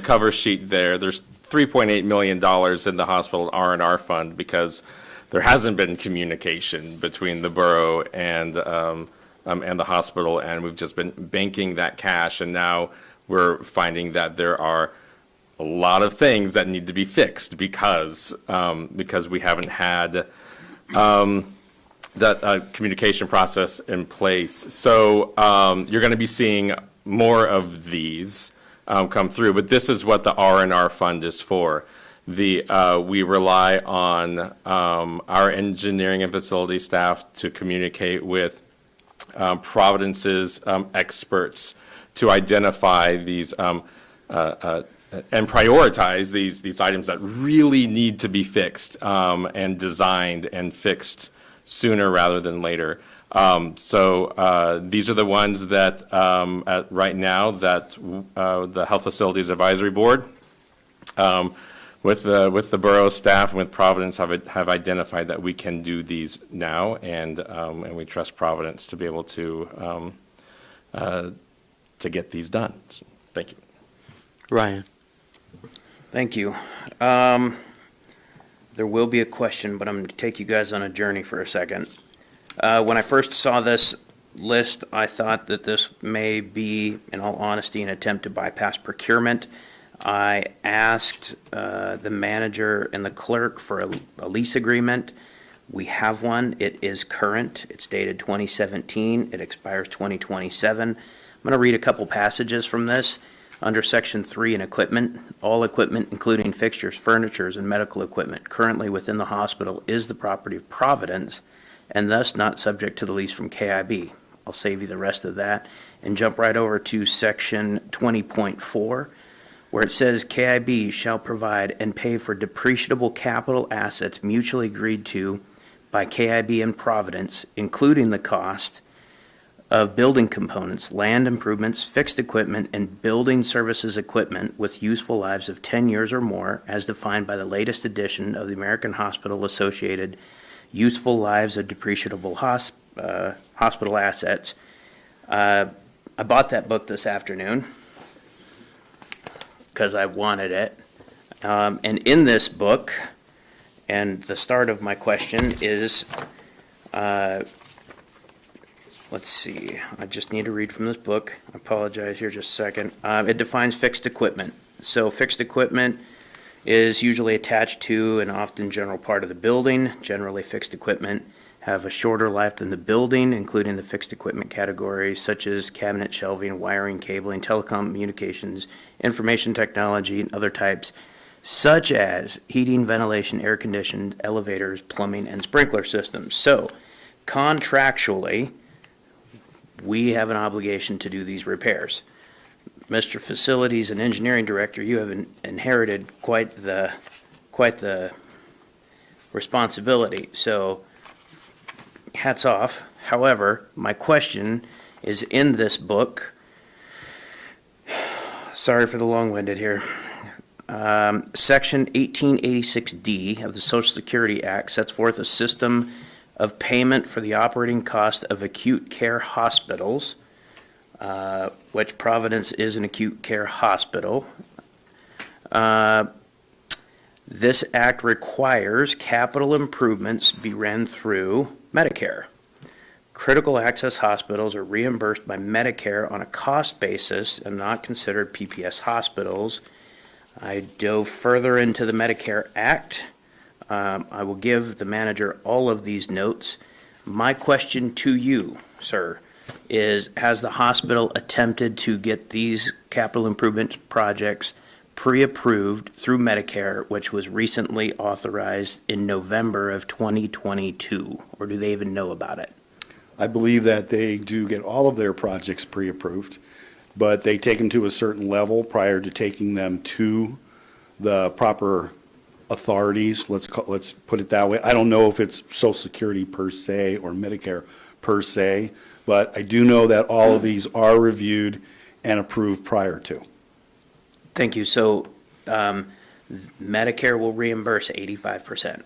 cover sheet there, there's $3.8 million in the hospital R&R fund because there hasn't been communication between the borough and the hospital, and we've just been banking that cash, and now we're finding that there are a lot of things that need to be fixed because we haven't had that communication process in place. So you're going to be seeing more of these come through, but this is what the R&R fund is for. We rely on our engineering and facility staff to communicate with Providence's experts to identify these and prioritize these items that really need to be fixed and designed and fixed sooner rather than later. So these are the ones that right now that the Health Facilities Advisory Board with the borough staff and with Providence have identified that we can do these now, and we trust Providence to be able to get these done. So, thank you. Ryan? Thank you. there will be a question, but I'm going to take you guys on a journey for a second. When I first saw this list, I thought that this may be, in all honesty, an attempt to bypass procurement. I asked the manager and the clerk for a lease agreement. We have one. It is current. It's dated 2017. It expires 2027. I'm going to read a couple passages from this. Under Section 3 in equipment, all equipment, including fixtures, furnitures, and medical equipment currently within the hospital is the property of Providence and thus not subject to the lease from KIB. I'll save you the rest of that and jump right over to Section 20.4, where it says KIB shall provide and pay for depreciable capital assets mutually agreed to by KIB and Providence, including the cost of building components, land improvements, fixed equipment, and building services equipment with useful lives of 10 years or more, as defined by the latest edition of the American Hospital Associated Useful Lives of Depreciable Hospital Assets. I bought that book this afternoon because I wanted it. And in this book, and the start of my question is, let's see, I just need to read from this book. I apologize here just a second. It defines fixed equipment. So fixed equipment is usually attached to and often general part of the building. Generally, fixed equipment have a shorter life than the building, including the fixed equipment categories such as cabinet shelving, wiring, cabling, telecom communications, information technology, and other types, such as heating, ventilation, air conditioning, elevators, plumbing, and sprinkler systems. So, contractually, we have an obligation to do these repairs. Mr. Facilities and Engineering Director, you have inherited quite the responsibility. So, hats off. However, my question is in this book. Sorry for the long-winded here. Section 1886D of the Social Security Act sets forth a system of payment for the operating cost of acute care hospitals, which Providence is an acute care hospital. This act requires capital improvements be ran through Medicare. Critical access hospitals are reimbursed by Medicare on a cost basis and not considered PPS hospitals. I dove further into the Medicare Act. I will give the manager all of these notes. My question to you, sir, is has the hospital attempted to get these capital improvement projects pre-approved through Medicare, which was recently authorized in November of 2022, or do they even know about it? I believe that they do get all of their projects pre-approved, but they take them to a certain level prior to taking them to the proper authorities. Let's put it that way. I don't know if it's Social Security per se or Medicare per se, but I do know that all of these are reviewed and approved prior to. Thank you. So Medicare will reimburse 85%.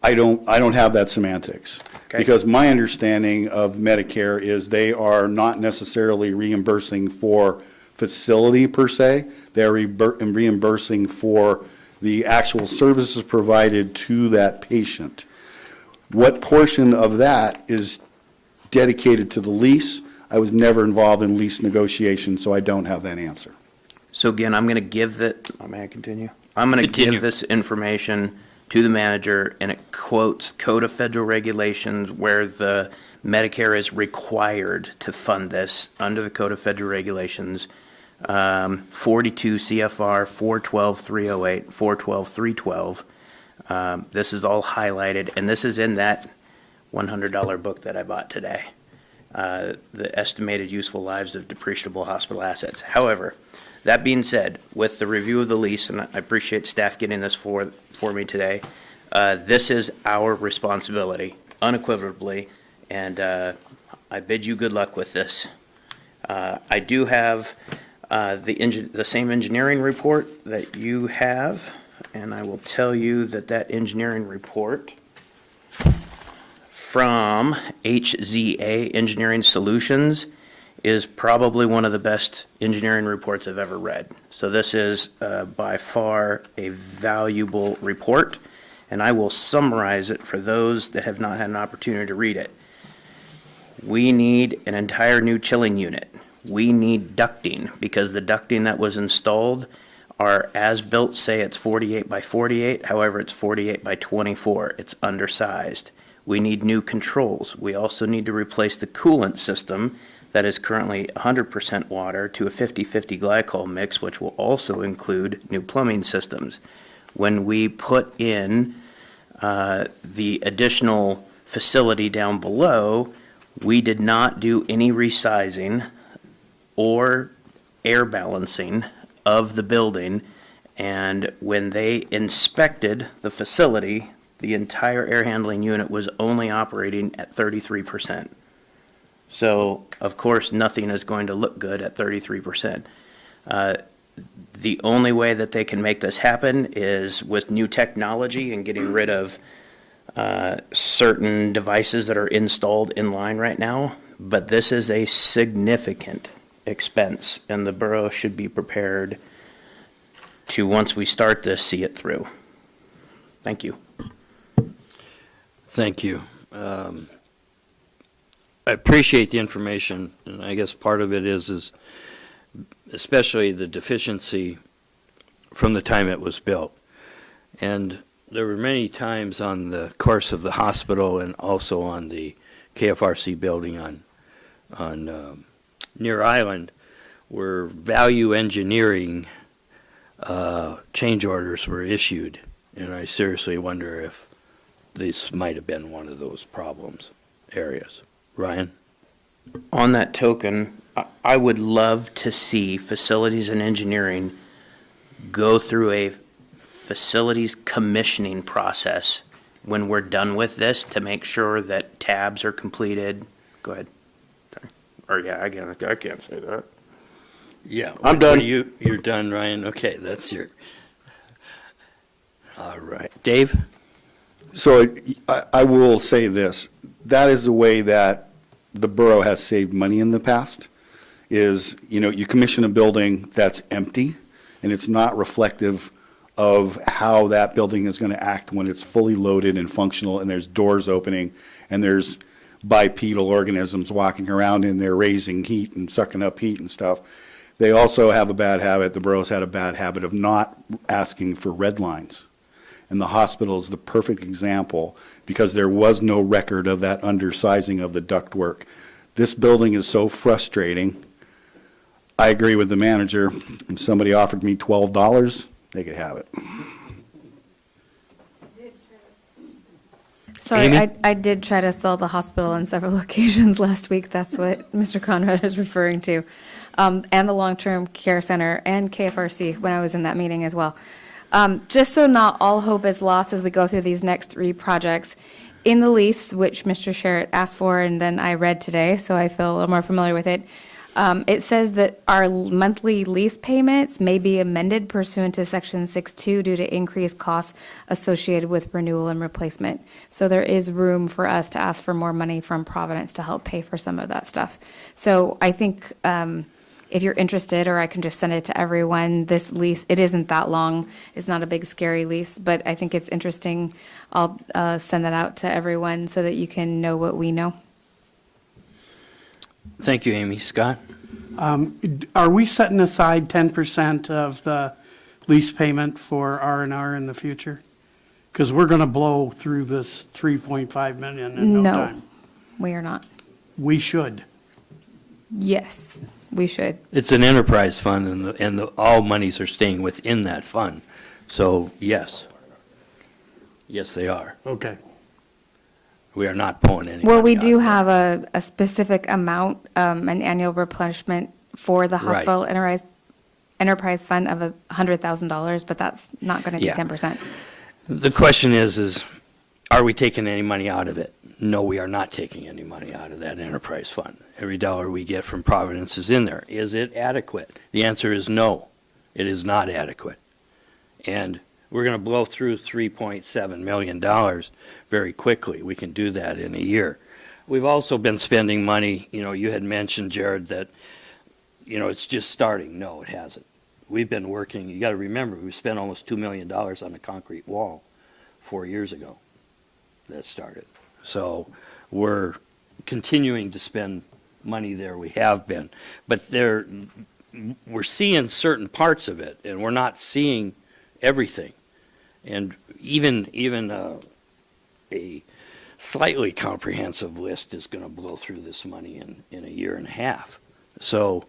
I don't have that semantics. Okay. Because my understanding of Medicare is they are not necessarily reimbursing for facility per se. They're reimbursing for the actual services provided to that patient. What portion of that is dedicated to the lease? I was never involved in lease negotiations, so I don't have that answer. So again, I'm going to give that, may I continue? I'm going to Continue. give this information to the manager, and it quotes Code of Federal Regulations where the Medicare is required to fund this under the Code of Federal Regulations, 42 CFR 412.308, 412.312. This is all highlighted, and this is in that $100 book that I bought today, the estimated useful lives of depreciable hospital assets. However, that being said, with the review of the lease, and I appreciate staff getting this for me today, this is our responsibility, unequivocally, and I bid you good luck with this. I do have the same engineering report that you have, and I will tell you that engineering report from HZA Engineering Solutions is probably one of the best engineering reports I've ever read. So this is by far a valuable report, and I will summarize it for those that have not had an opportunity to read it. We need an entire new chilling unit. We need ducting, because the ducting that was installed are as-built, say it's 48 by 48, however, it's 48 by 24. It's undersized. We need new controls. We also need to replace the coolant system that is currently 100% water to a 50-50 glycol mix, which will also include new plumbing systems. When we put in the additional facility down below, we did not do any resizing or air balancing of the building, and when they inspected the facility, the entire air handling unit was only operating at 33%. So, of course, nothing is going to look good at 33%. The only way that they can make this happen is with new technology and getting rid of certain devices that are installed in line right now, but this is a significant expense, and the borough should be prepared to, once we start this, see it through. Thank you. Thank you. I appreciate the information, and I guess part of it is especially the deficiency from the time it was built. And there were many times on the course of the hospital and also on the KFRC building on Near Island where value engineering change orders were issued. And I seriously wonder if this might have been one of those problems areas. Ryan? On that token, I would love to see facilities and engineering go through a facilities commissioning process when we're done with this to make sure that tabs are completed. Go ahead. Sorry. Or yeah, I can't say that. Yeah. I'm done. You're done, Ryan? Okay, that's your... All right. Dave? So I will say this, that is the way that the borough has saved money in the past, is, you commission a building that's empty, and it's not reflective of how that building is going to act when it's fully loaded and functional, and there's doors opening, and there's bipedal organisms walking around in there raising heat and sucking up heat and stuff. They also have a bad habit, the borough's had a bad habit of not asking for red lines. And the hospital is the perfect example because there was no record of that undersizing of the ductwork. This building is so frustrating. I agree with the manager. If somebody offered me $12, they could have it. Sorry, Amy? I did try to sell the hospital on several occasions last week. That's what Mr. Conrad is referring to. And the long-term care center and KFRC when I was in that meeting as well. Just so not all hope is lost as we go through these next three projects, in the lease, which Mr. Sherritt asked for and then I read today, so I feel a little more familiar with it, it says that our monthly lease payments may be amended pursuant to Section 6.2 due to increased costs associated with renewal and replacement. So there is room for us to ask for more money from Providence to help pay for some of that stuff. So I think if you're interested, or I can just send it to everyone, this lease, it isn't that long. It's not a big, scary lease, but I think it's interesting. I'll send that out to everyone so that you can know what we know. Thank you, Amy. Scott? Are we setting aside 10% of the lease payment for R&R in the future? Because we're going to blow through this 3.5 million in no time. We are not. We should. Yes, we should. It's an enterprise fund, and all monies are staying within that fund. So, yes. Yes, they are. Okay. We are not pulling any Well, money we out do of it. have a specific amount, an annual replenishment for the Right. hospital enterprise fund of $100,000, but that's not going to be Yeah. 10%. The question is, are we taking any money out of it? No, we are not taking any money out of that enterprise fund. Every dollar we get from Providence is in there. Is it adequate? The answer is no, it is not adequate. And we're going to blow through $3.7 million very quickly. We can do that in a year. we've also been spending money, you had mentioned, Jared, that, it's just starting. No, it hasn't. We've been working, you got to remember, we spent almost $2 million on a concrete wall 4 years ago that started. So we're continuing to spend money there. We have been. But we're seeing certain parts of it, and we're not seeing everything. And even a slightly comprehensive list is going to blow through this money in a year and a half. So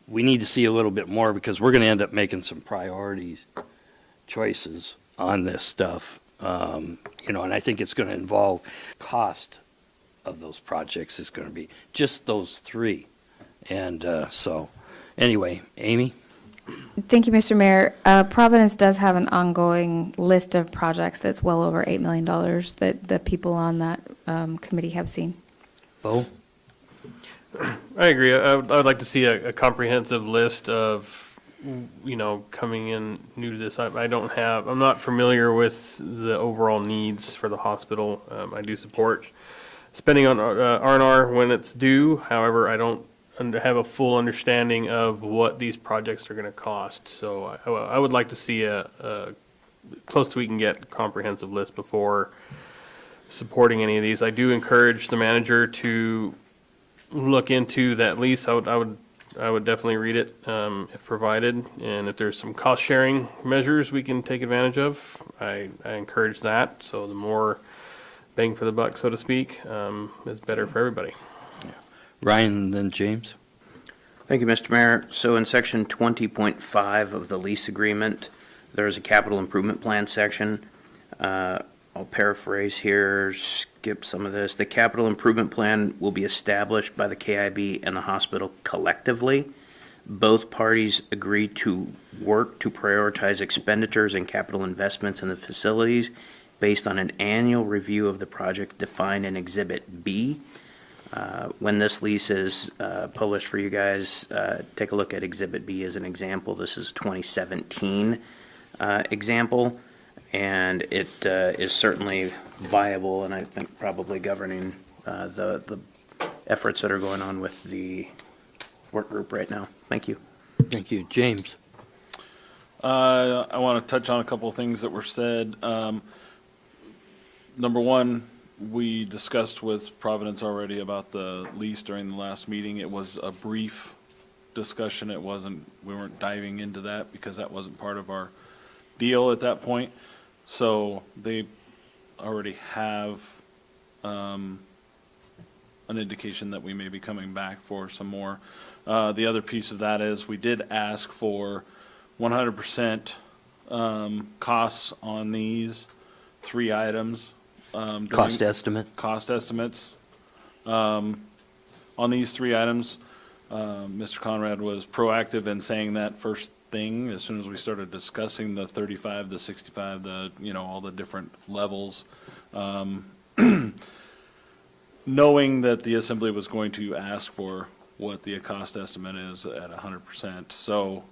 we need to see a little bit more, because we're going to end up making some priorities choices on this stuff. And I think it's going to involve cost of those projects is going to be just those three. And so anyway, Amy? Thank you, Mr. Mayor. Providence does have an ongoing list of projects that's well over $8 million that the people on that committee have seen. Bo? I agree. I would like to see a comprehensive list of, coming in new to this. I'm not familiar with the overall needs for the hospital. I do support spending on R&R when it's due. However, I don't have a full understanding of what these projects are going to cost. So I would like to see a close to we can get comprehensive list before supporting any of these. I do encourage the manager to look into that lease. I would definitely read it if provided, and if there's some cost sharing measures we can take advantage of, I encourage that. So the more bang for the buck, so to speak, is better for everybody. Ryan, then James? Thank you, Mr. Mayor. So in section 20.5 of the lease agreement, there's a capital improvement plan section. I'll paraphrase here, skip some of this. The capital improvement plan will be established by the KIB and the hospital collectively. Both parties agree to work to prioritize expenditures and capital investments in the facilities based on an annual review of the project defined in Exhibit B. When this lease is published for you guys, take a look at Exhibit B as an example. This is a 2017 example, and it is certainly viable, and I think probably governing the efforts that are going on with the work group right now. Thank you. Thank you. James? I want to touch on a couple of things that were said. Number one, we discussed with Providence already about the lease during the last meeting. It was a brief discussion. We weren't diving into that because that wasn't part of our deal at that point. So they already have an indication that we may be coming back for some more. The other piece of that is we did ask for 100% costs on these three items. Cost estimate? Cost estimates on these three items. Mr. Conrad was proactive in saying that first thing as soon as we started discussing the 35, the 65, all the different levels. Knowing that the assembly was going to ask for what the cost estimate is at 100%. So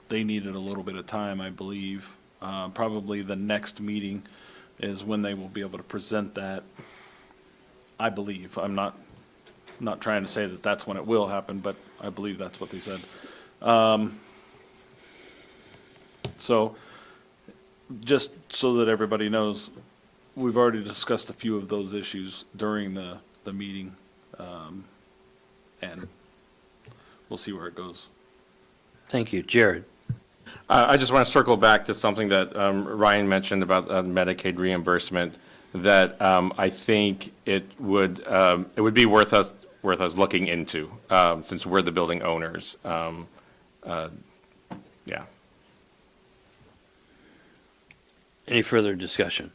they needed a little bit of time, I believe. Probably the next meeting is when they will be able to present that, I believe. I'm not trying to say that that's when it will happen, but I believe that's what they said. So just so that everybody knows, we've already discussed a few of those issues during the meeting, and we'll see where it goes. Thank you. Jared? I just want to circle back to something that Ryan mentioned about Medicaid reimbursement, that I think it would be worth us looking into, since we're the building owners. Yeah. Any further discussion?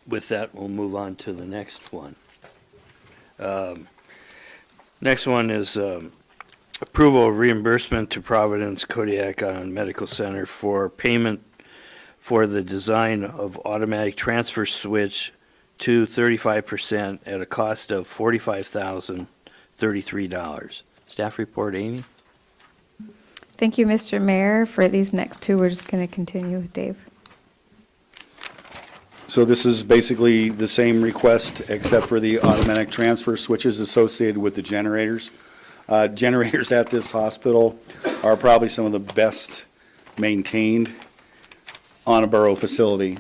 With that, we'll move on to the next one. Next one is approval of reimbursement to Providence Kodiak Medical Center for payment for the design of automatic transfer switch to 35% at a cost of $45,033. Staff report, Amy? Thank you, Mr. Mayor. For these next two, we're just going to continue with Dave. So this is basically the same request, except for the automatic transfer switches associated with the generators. Generators at this hospital are probably some of the best maintained on a borough facility.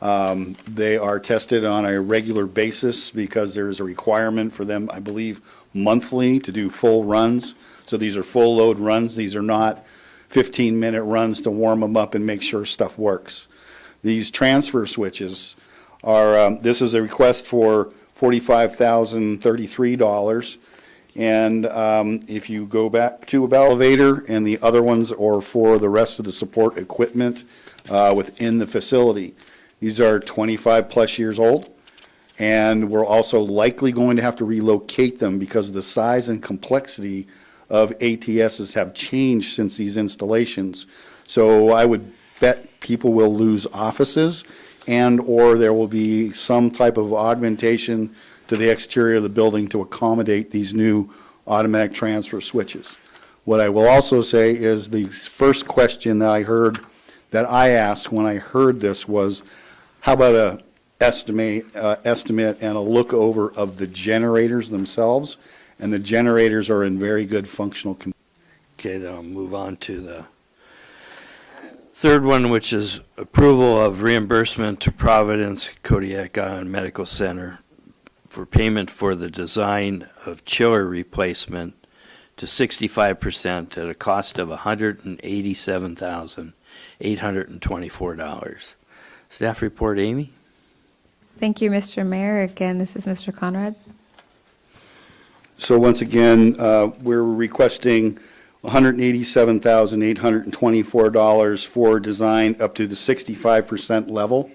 They are tested on a regular basis because there's a requirement for them, I believe, monthly to do full runs. So these are full load runs. These are not 15-minute runs to warm them up and make sure stuff works. These transfer switches are, this is a request for $45,033. And if you go back to about elevator, and the other ones are for the rest of the support equipment within the facility. These are 25-plus years old, and we're also likely going to have to relocate them because the size and complexity of ATSs have changed since these installations. So I would bet people will lose offices, and/or there will be some type of augmentation to the exterior of the building to accommodate these new automatic transfer switches. What I will also say is the first question that I asked when I heard this was, how about a estimate and a look over of the generators themselves? And the generators are in very good functional condition. Okay, then I'll move on to the third one, which is approval of reimbursement to Providence Kodiak Island Medical Center for payment for the design of chiller replacement to 65% at a cost of $187,824. Staff report, Amy? Thank you, Mr. Mayor. Again, this is Mr. Conrad. So once again, we're requesting $187,824 for design up to the 65% level.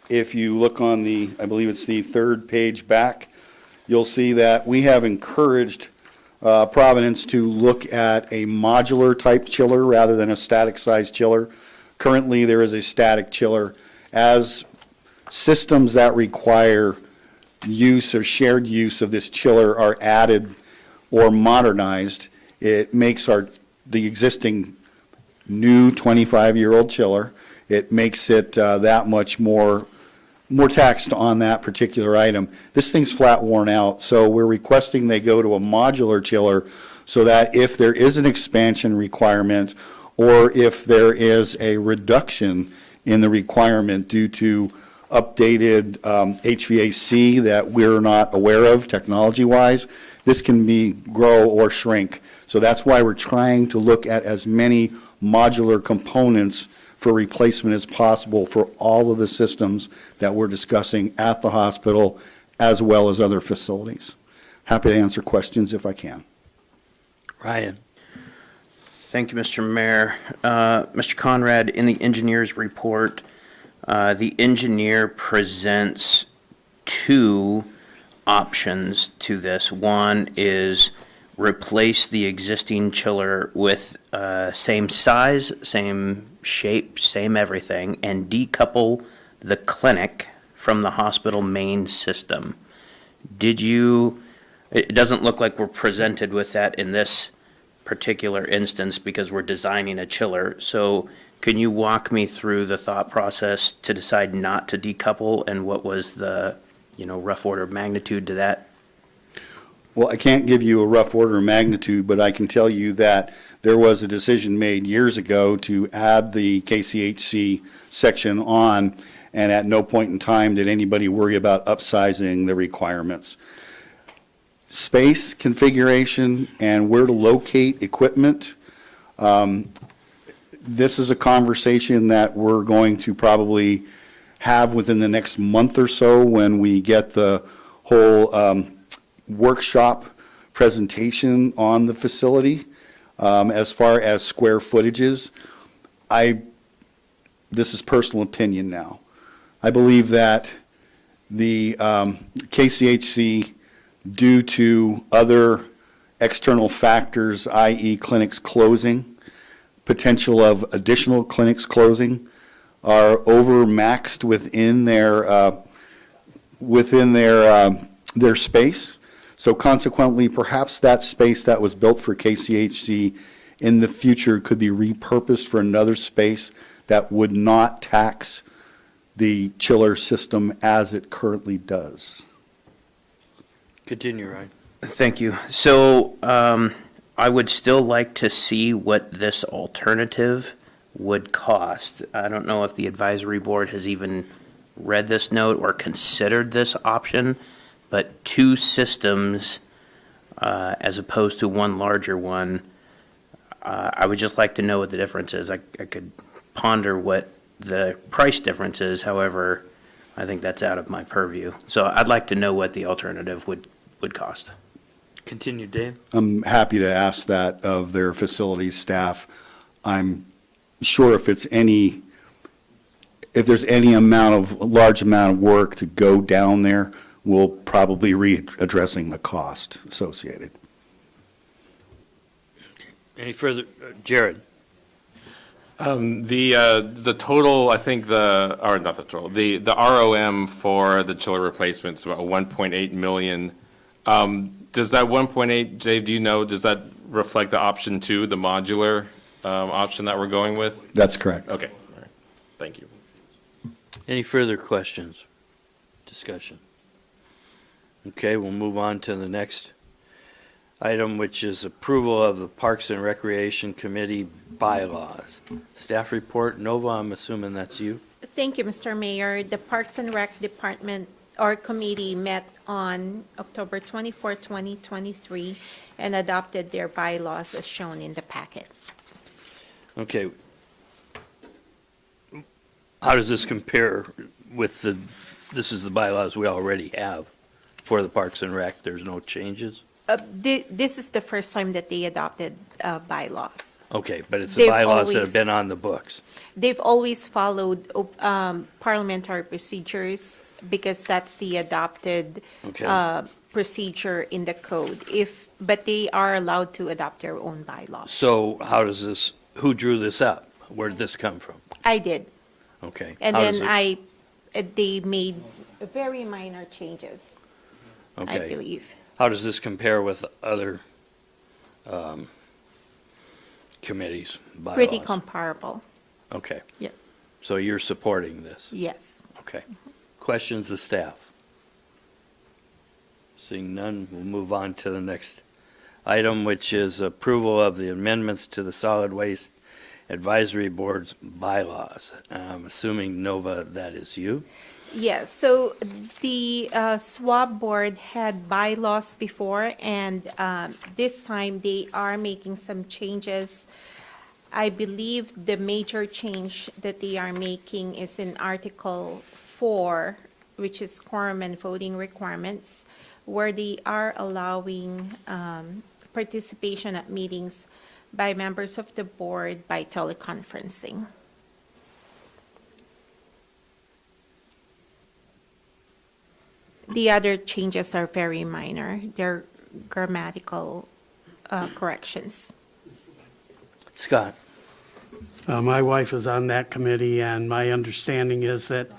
If you look on the, I believe it's the third page back, you'll see that we have encouraged Providence to look at a modular type chiller rather than a static size chiller. Currently, there is a static chiller. As systems that require use or shared use of this chiller are added or modernized, it makes the existing new 25-year-old chiller, it makes it that much more taxed on that particular item. This thing's flat worn out, so we're requesting they go to a modular chiller so that if there is an expansion requirement or if there is a reduction in the requirement due to updated HVAC that we're not aware of technology-wise, this can grow or shrink. So that's why we're trying to look at as many modular components for replacement as possible for all of the systems that we're discussing at the hospital as well as other facilities. Happy to answer questions if I can. Ryan? Thank you, Mr. Mayor. Mr. Conrad, in the engineer's report, the engineer presents two options to this. One is replace the existing chiller with same size, same shape, same everything, and decouple the clinic from the hospital main system. It doesn't look like we're presented with that in this particular instance because we're designing a chiller. So can you walk me through the thought process to decide not to decouple, and what was the, rough order of magnitude to that? Well, I can't give you a rough order of magnitude, but I can tell you that there was a decision made years ago to add the KCHC section on, and at no point in time did anybody worry about upsizing the requirements. Space configuration and where to locate equipment, this is a conversation that we're going to probably have within the next month or so when we get the whole workshop presentation on the facility. As far as square footages, this is personal opinion now. I believe that the KCHC, due to other external factors, i.e. clinics closing, potential of additional clinics closing, are overmaxed within their space. So consequently, perhaps that space that was built for KCHC in the future could be repurposed for another space that would not tax the chiller system as it currently does. Continue, Ryan. Thank you. So I would still like to see what this alternative would cost. I don't know if the advisory board has even read this note or considered this option, but two systems as opposed to one larger one, I would just like to know what the difference is. I could ponder what the price difference is, however, I think that's out of my purview. So I'd like to know what the alternative would cost. Continue, Dave. I'm happy to ask that of their facilities staff. I'm sure if there's any large amount of work to go down there, we'll probably readdressing the cost associated. Any further, Jared? The total, I think or not the total, the ROM for the chiller replacement is about 1.8 million. Does that 1.8, Dave, do you know, does that reflect the option 2, the modular option that we're going with? That's correct. Okay, all right, thank you. Any further questions, discussion? Okay, we'll move on to the next item, which is approval of the Parks and Recreation Committee bylaws. Staff report, Nova, I'm assuming that's you? Thank you, Mr. Mayor. The Parks and Rec Department or committee met on October 24, 2023, and adopted their bylaws as shown in the packet. Okay. How does this compare with this is the bylaws we already have for the Parks and Rec? There's no changes? This is the first time that they adopted bylaws. Okay, but it's the They've bylaws that have always- been on the books. They've always followed parliamentary procedures because that's the adopted Okay. procedure in the code. But they are allowed to adopt their own bylaws. So how does this, who drew this up? Where did this come from? I did. Okay. And How does then it- they made very minor changes, I Okay. believe. How does this compare with other committees, bylaws? Pretty comparable, Okay. Yeah. So you're supporting this? yes. Okay. Questions of staff? Seeing none, we'll move on to the next item, which is approval of the amendments to the Solid Waste Advisory Board's bylaws. I'm assuming, Nova, that is you? Yes, so the SWAB board had bylaws before, and this time they are making some changes. I believe the major change that they are making is in Article 4, which is quorum and voting requirements, where they are allowing participation at meetings by members of the board by teleconferencing. The other changes are very minor. They're grammatical corrections. Scott? My wife is on that committee, and my understanding is that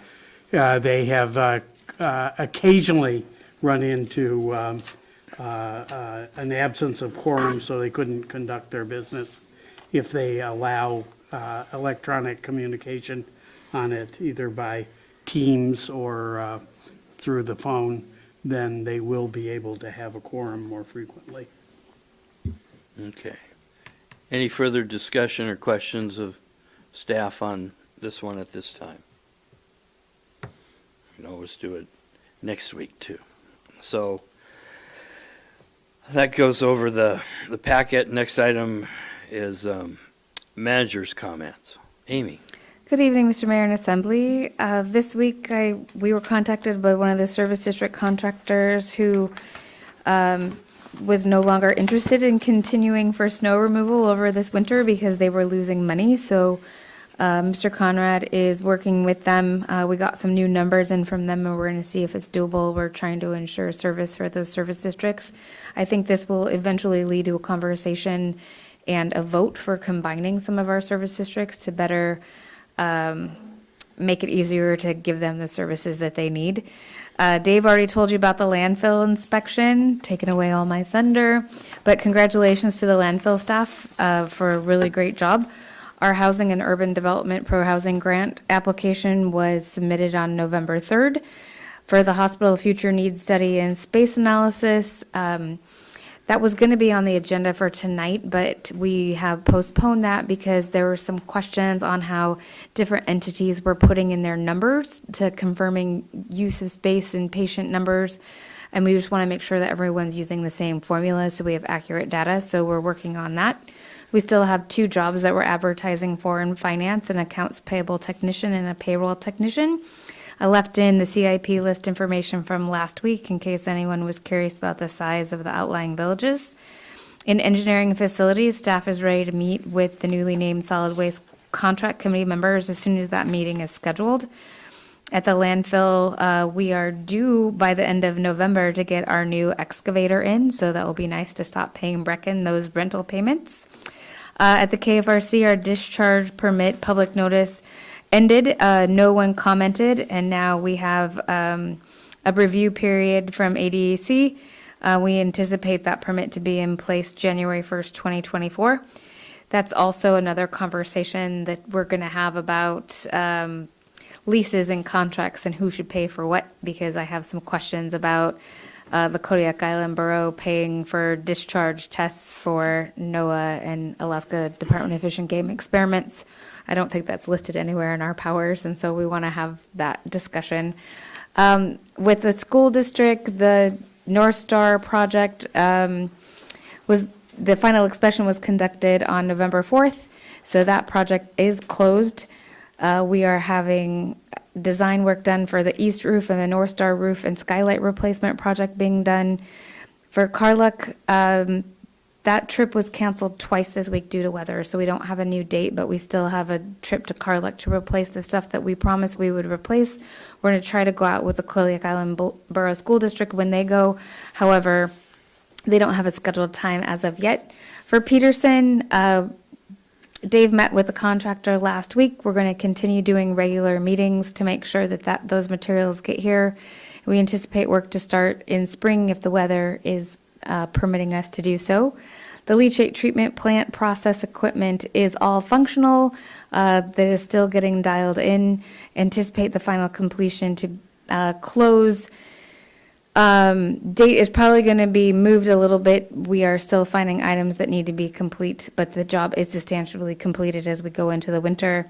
they have occasionally run into an absence of quorum, so they couldn't conduct their business. If they allow electronic communication on it, either by Teams or through the phone, then they will be able to have a quorum more frequently. Okay. Any further discussion or questions of staff on this one at this time? We can always do it next week, too. So that goes over the packet. Next item is manager's comments. Amy? Good evening, Mr. Mayor and Assembly. This week, we were contacted by one of the service district contractors who was no longer interested in continuing for snow removal over this winter because they were losing money. So Mr. Conrad is working with them. We got some new numbers in from them, and we're going to see if it's doable. We're trying to ensure service for those service districts. I think this will eventually lead to a conversation and a vote for combining some of our service districts to better make it easier to give them the services that they need. Dave already told you about the landfill inspection, taking away all my thunder, but congratulations to the landfill staff for a really great job. Our Housing and Urban Development Pro-Housing Grant application was submitted on November 3rd for the hospital future needs study and space analysis. That was going to be on the agenda for tonight, but we have postponed that because there were some questions on how different entities were putting in their numbers to confirming use of space and patient numbers. And we just want to make sure that everyone's using the same formula so we have accurate data. So we're working on that. We still have 2 jobs that we're advertising for in finance, an accounts payable technician and a payroll technician. I left in the CIP list information from last week in case anyone was curious about the size of the outlying villages. In engineering and facilities, staff is ready to meet with the newly named solid waste contract committee members as soon as that meeting is scheduled. At the landfill, we are due by the end of November to get our new excavator in, so that will be nice to stop paying Brecken those rental payments. At the KFRC, our discharge permit public notice ended. No one commented, and now we have a review period from ADEC. We anticipate that permit to be in place January 1st, 2024. That's also another conversation that we're going to have about leases and contracts and who should pay for what, because I have some questions about the Kodiak Island Borough paying for discharge tests for NOAA and Alaska Department of Fish and Game experiments. I don't think that's listed anywhere in our powers, and so we want to have that discussion. With the school district, the North Star project was, the final inspection was conducted on November 4th, so that project is closed. We are having design work done for the east roof and the North Star roof and skylight replacement project being done. For Carluck, that trip was canceled twice this week due to weather, so we don't have a new date, but we still have a trip to Carluck to replace the stuff that we promised we would replace. We're going to try to go out with the Kodiak Island Borough School District when they go. However, they don't have a scheduled time as of yet. For Peterson, Dave met with the contractor last week. We're going to continue doing regular meetings to make sure that those materials get here. We anticipate work to start in spring if the weather is permitting us to do so. The leachate treatment plant process equipment is all functional. That is still getting dialed in. Anticipate the final completion to close. Date is probably going to be moved a little bit. We are still finding items that need to be complete, but the job is substantially completed as we go into the winter.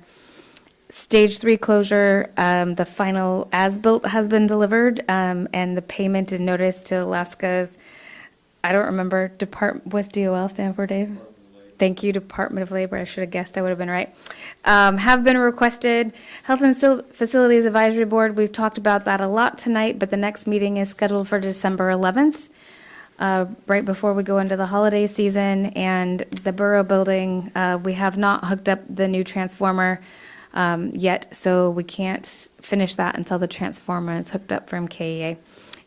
Stage 3 closure, the final as-built has been delivered, and the payment and notice to Alaska's, I don't remember, what's DOL stand for, Dave? Thank you, Department of Labor. I should have guessed I would have been right. Have been requested. Health and Facilities Advisory Board, we've talked about that a lot tonight, but the next meeting is scheduled for December 11th, right before we go into the holiday season. And the Borough building, we have not hooked up the new transformer yet, so we can't finish that until the transformer is hooked up from KEA.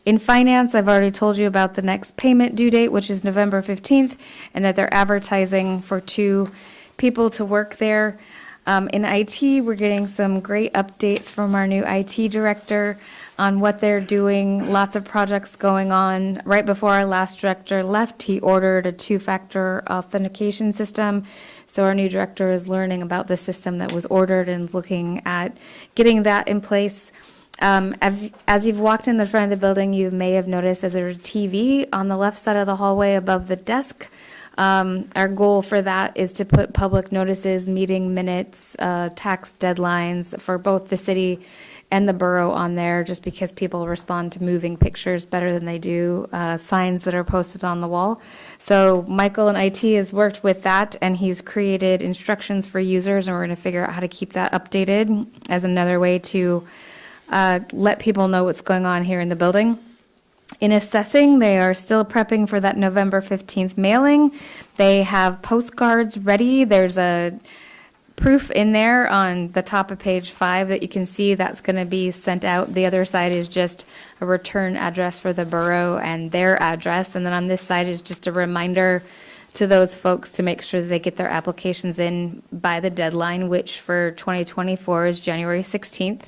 In finance, I've already told you about the next payment due date, which is November 15th, and that they're advertising for 2 people to work there. In IT, we're getting some great updates from our new IT director on what they're doing. Lots of projects going on. Right before our last director left, he ordered a 2-factor authentication system. So our new director is learning about the system that was ordered and looking at getting that in place. As you've walked in the front of the building, you may have noticed that there's a TV on the left side of the hallway above the desk. Our goal for that is to put public notices, meeting minutes, tax deadlines for both the city and the borough on there, just because people respond to moving pictures better than they do signs that are posted on the wall. So Michael in IT has worked with that, and he's created instructions for users, and we're going to figure out how to keep that updated as another way to let people know what's going on here in the building. In assessing, they are still prepping for that November 15th mailing. They have postcards ready. There's a proof in there on the top of page 5 that you can see that's going to be sent out. The other side is just a return address for the borough and their address. And then on this side is just a reminder to those folks to make sure that they get their applications in by the deadline, which for 2024 is January 16th.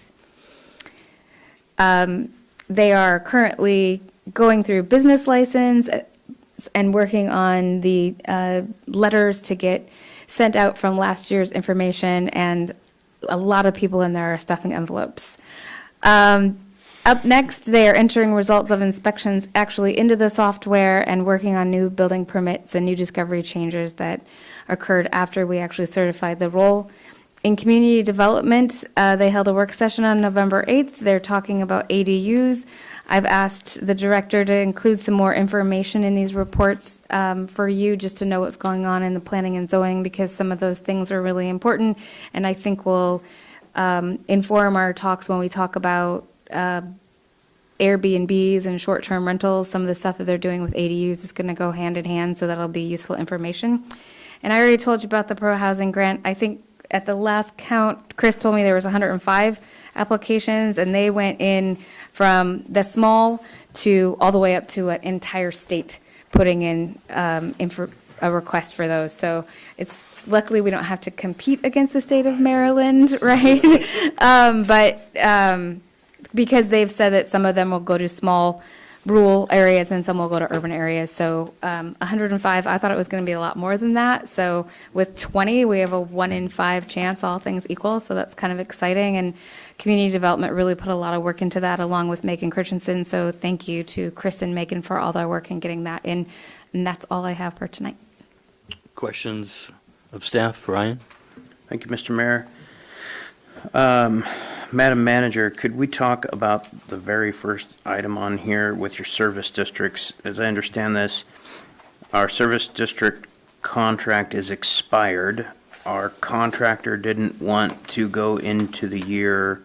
They are currently going through business license and working on the letters to get sent out from last year's information, and a lot of people in there are stuffing envelopes. Up next, they are entering results of inspections actually into the software and working on new building permits and new discovery changes that occurred after we actually certified the role. In community development, they held a work session on November 8th. They're talking about ADUs. I've asked the director to include some more information in these reports for you, just to know what's going on in the planning and zoning, because some of those things are really important, and I think will inform our talks when we talk about Airbnbs and short-term rentals. Some of the stuff that they're doing with ADUs is going to go hand in hand, so that'll be useful information. And I already told you about the pro housing grant. I think at the last count, Chris told me there was 105 applications, and they went in from the small to all the way up to an entire state putting in a request for those. So it's luckily we don't have to compete against the state of Maryland, right? Because they've said that some of them will go to small rural areas and some will go to urban areas. So 105, I thought it was going to be a lot more than that. So with 20, we have a 1 in 5 chance, all things equal. So that's kind of exciting. And community development really put a lot of work into that, along with Megan Christensen. So thank you to Chris and Megan for all their work in getting that in. And that's all I have for tonight. Questions of staff? Ryan? Thank you, Mr. Mayor. Madam Manager, could we talk about the very first item on here with your service districts? As I understand this, our service district contract is expired. Our contractor didn't want to go into the year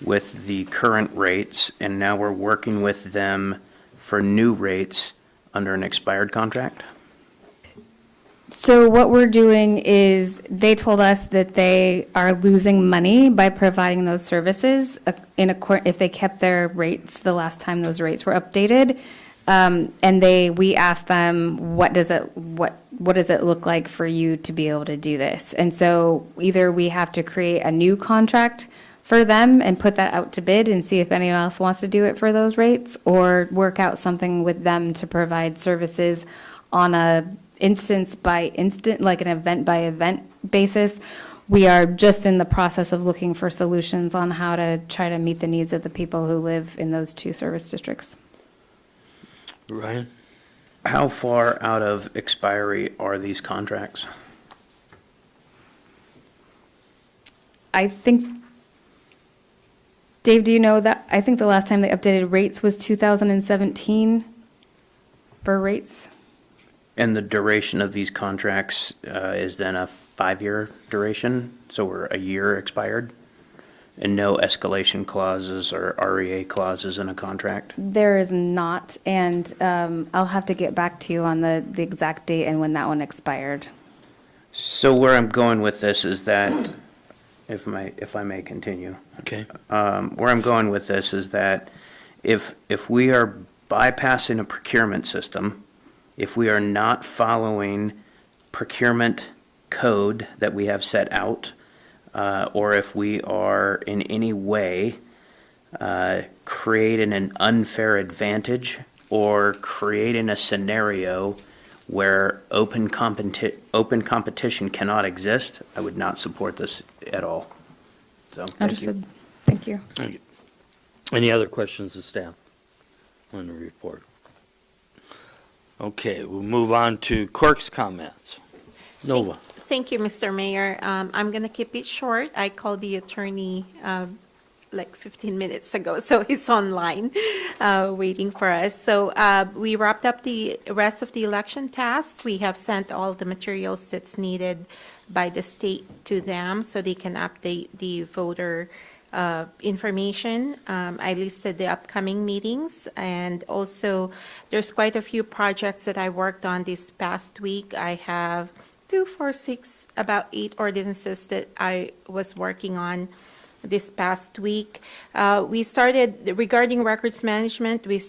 with the current rates, and now we're working with them for new rates under an expired contract? So what we're doing is, they told us that they are losing money by providing those services if they kept their rates the last time those rates were updated. And we asked them, what does it look like for you to be able to do this? And so either we have to create a new contract for them and put that out to bid and see if anyone else wants to do it for those rates, or work out something with them to provide services on a instance by instant, like an event by event basis. We are just in the process of looking for solutions on how to try to meet the needs of the people who live in those two service districts. Ryan? How far out of expiry are these contracts? I think, Dave, do you know that? I think the last time they updated rates was 2017 for rates. And the duration of these contracts is then a 5-year duration, so we're a year expired? And no escalation clauses or REA clauses in a contract? There is not, and I'll have to get back to you on the exact date and when that one expired. So where I'm going with this is that, if I may continue. Okay. Where I'm going with this is that if we are bypassing a procurement system, if we are not following procurement code that we have set out, or if we are in any way creating an unfair advantage or creating a scenario where open competition cannot exist, I would not support this at all. So, thank you. Understood. Thank you. Okay. Any other questions of staff on the report? Okay, we'll move on to clerk's comments. Nova. Thank you, Mr. Mayor. I'm going to keep it short. I called the attorney like 15 minutes ago, so he's online waiting for us. So we wrapped up the rest of the election task. We have sent all the materials that's needed by the state to them so they can update the voter information. I listed the upcoming meetings, and also there's quite a few projects that I worked on this past week. I have 2, 4, 6, about 8 ordinances that I was working on this past week. We started, regarding records management, we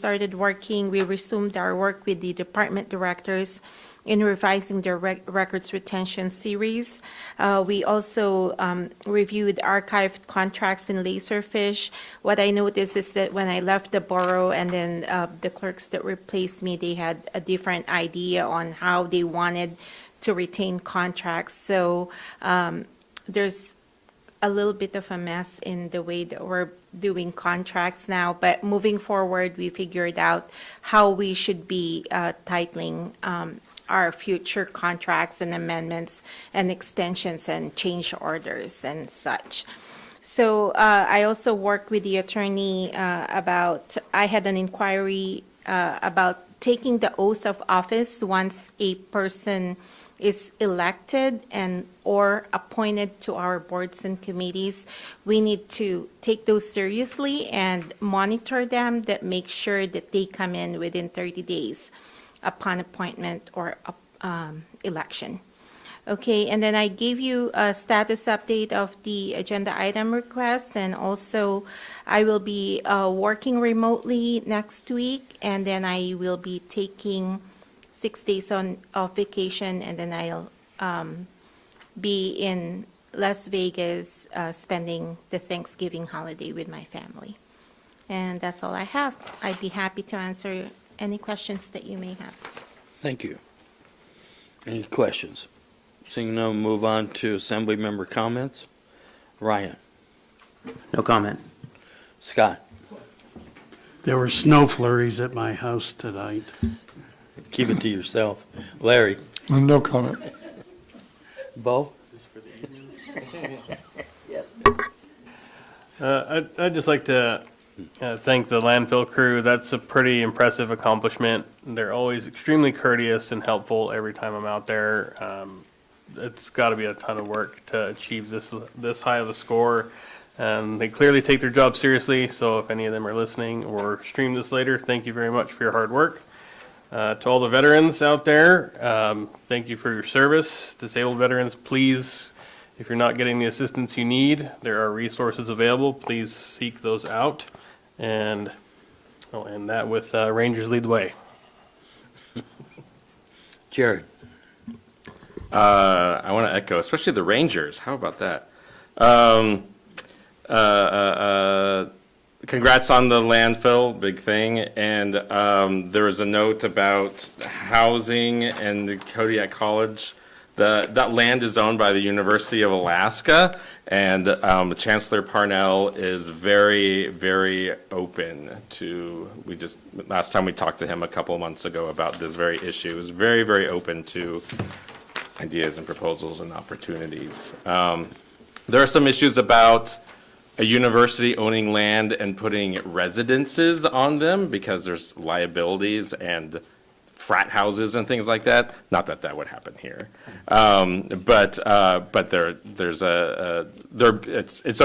resumed our work with the department directors in revising their records retention series. We also reviewed archived contracts in Laserfish. What I noticed is that when I left the borough and then the clerks that replaced me, they had a different idea on how they wanted to retain contracts. So there's a little bit of a mess in the way that we're doing contracts now, but moving forward, we figured out how we should be titling our future contracts and amendments and extensions and change orders and such. So I also worked with the attorney I had an inquiry about taking the oath of office once a person is elected and or appointed to our boards and committees. We need to take those seriously and monitor them, that make sure that they come in within 30 days upon appointment or election. Okay, and then I gave you a status update of the agenda item requests, and also I will be working remotely next week, and then I will be taking 6 days of vacation, and then I'll be in Las Vegas spending the Thanksgiving holiday with my family. And that's all I have. I'd be happy to answer any questions that you may have. Thank you. Any questions? Seeing none, move on to Assembly member comments. Ryan? No comment. Scott? There were snow flurries at my house tonight. Keep it to yourself. Larry? No comment. Bo? I'd just like to thank the landfill crew. That's a pretty impressive accomplishment. They're always extremely courteous and helpful every time I'm out there. It's got to be a ton of work to achieve this high of a score. And they clearly take their job seriously, so if any of them are listening or stream this later, thank you very much for your hard work. To all the veterans out there, thank you for your service. Disabled veterans, please, if you're not getting the assistance you need, there are resources available. Please seek those out. And I'll end that with Rangers lead the way. Jared? I want to echo, especially the Rangers. How about that? Congrats on the landfill, big thing. And there was a note about housing and the Kodiak College. That land is owned by the University of Alaska, and Chancellor Parnell is very, very open to, last time we talked to him a couple of months ago about this very issue, he was very, very open to ideas and proposals and opportunities. There are some issues about a university owning land and putting residences on them because there's liabilities and frat houses and things like that. Not that that would happen here, but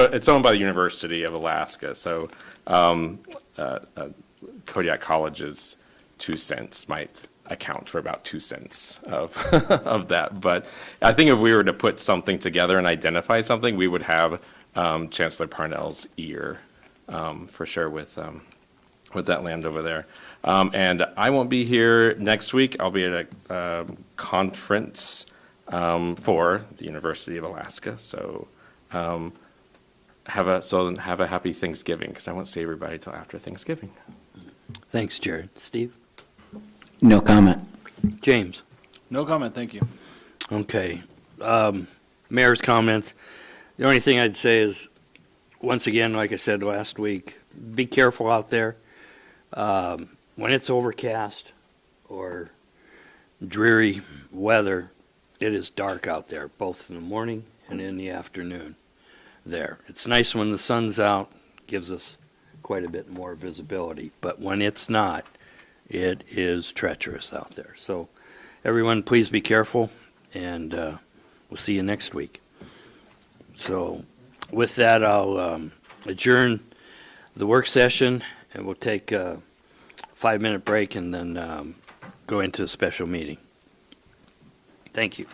it's owned by the University of Alaska. So Kodiak College's 2 cents might account for about 2 cents of of that. But I think if we were to put something together and identify something, we would have Chancellor Parnell's ear for sure with that land over there. And I won't be here next week. I'll be at a conference for the University of Alaska. So have a happy Thanksgiving, because I won't see everybody till after Thanksgiving. Thanks, Jared. Steve? No comment. James? No comment, thank you. Okay. Mayor's comments. The only thing I'd say is, once again, like I said last week, be careful out there. When it's overcast or dreary weather, it is dark out there, both in the morning and in the afternoon there. It's nice when the sun's out, gives us quite a bit more visibility, but when it's not, it is treacherous out there. So everyone, please be careful, and we'll see you next week. So with that, I'll adjourn the work session, and we'll take a 5-minute break and then go into a special meeting. Thank you.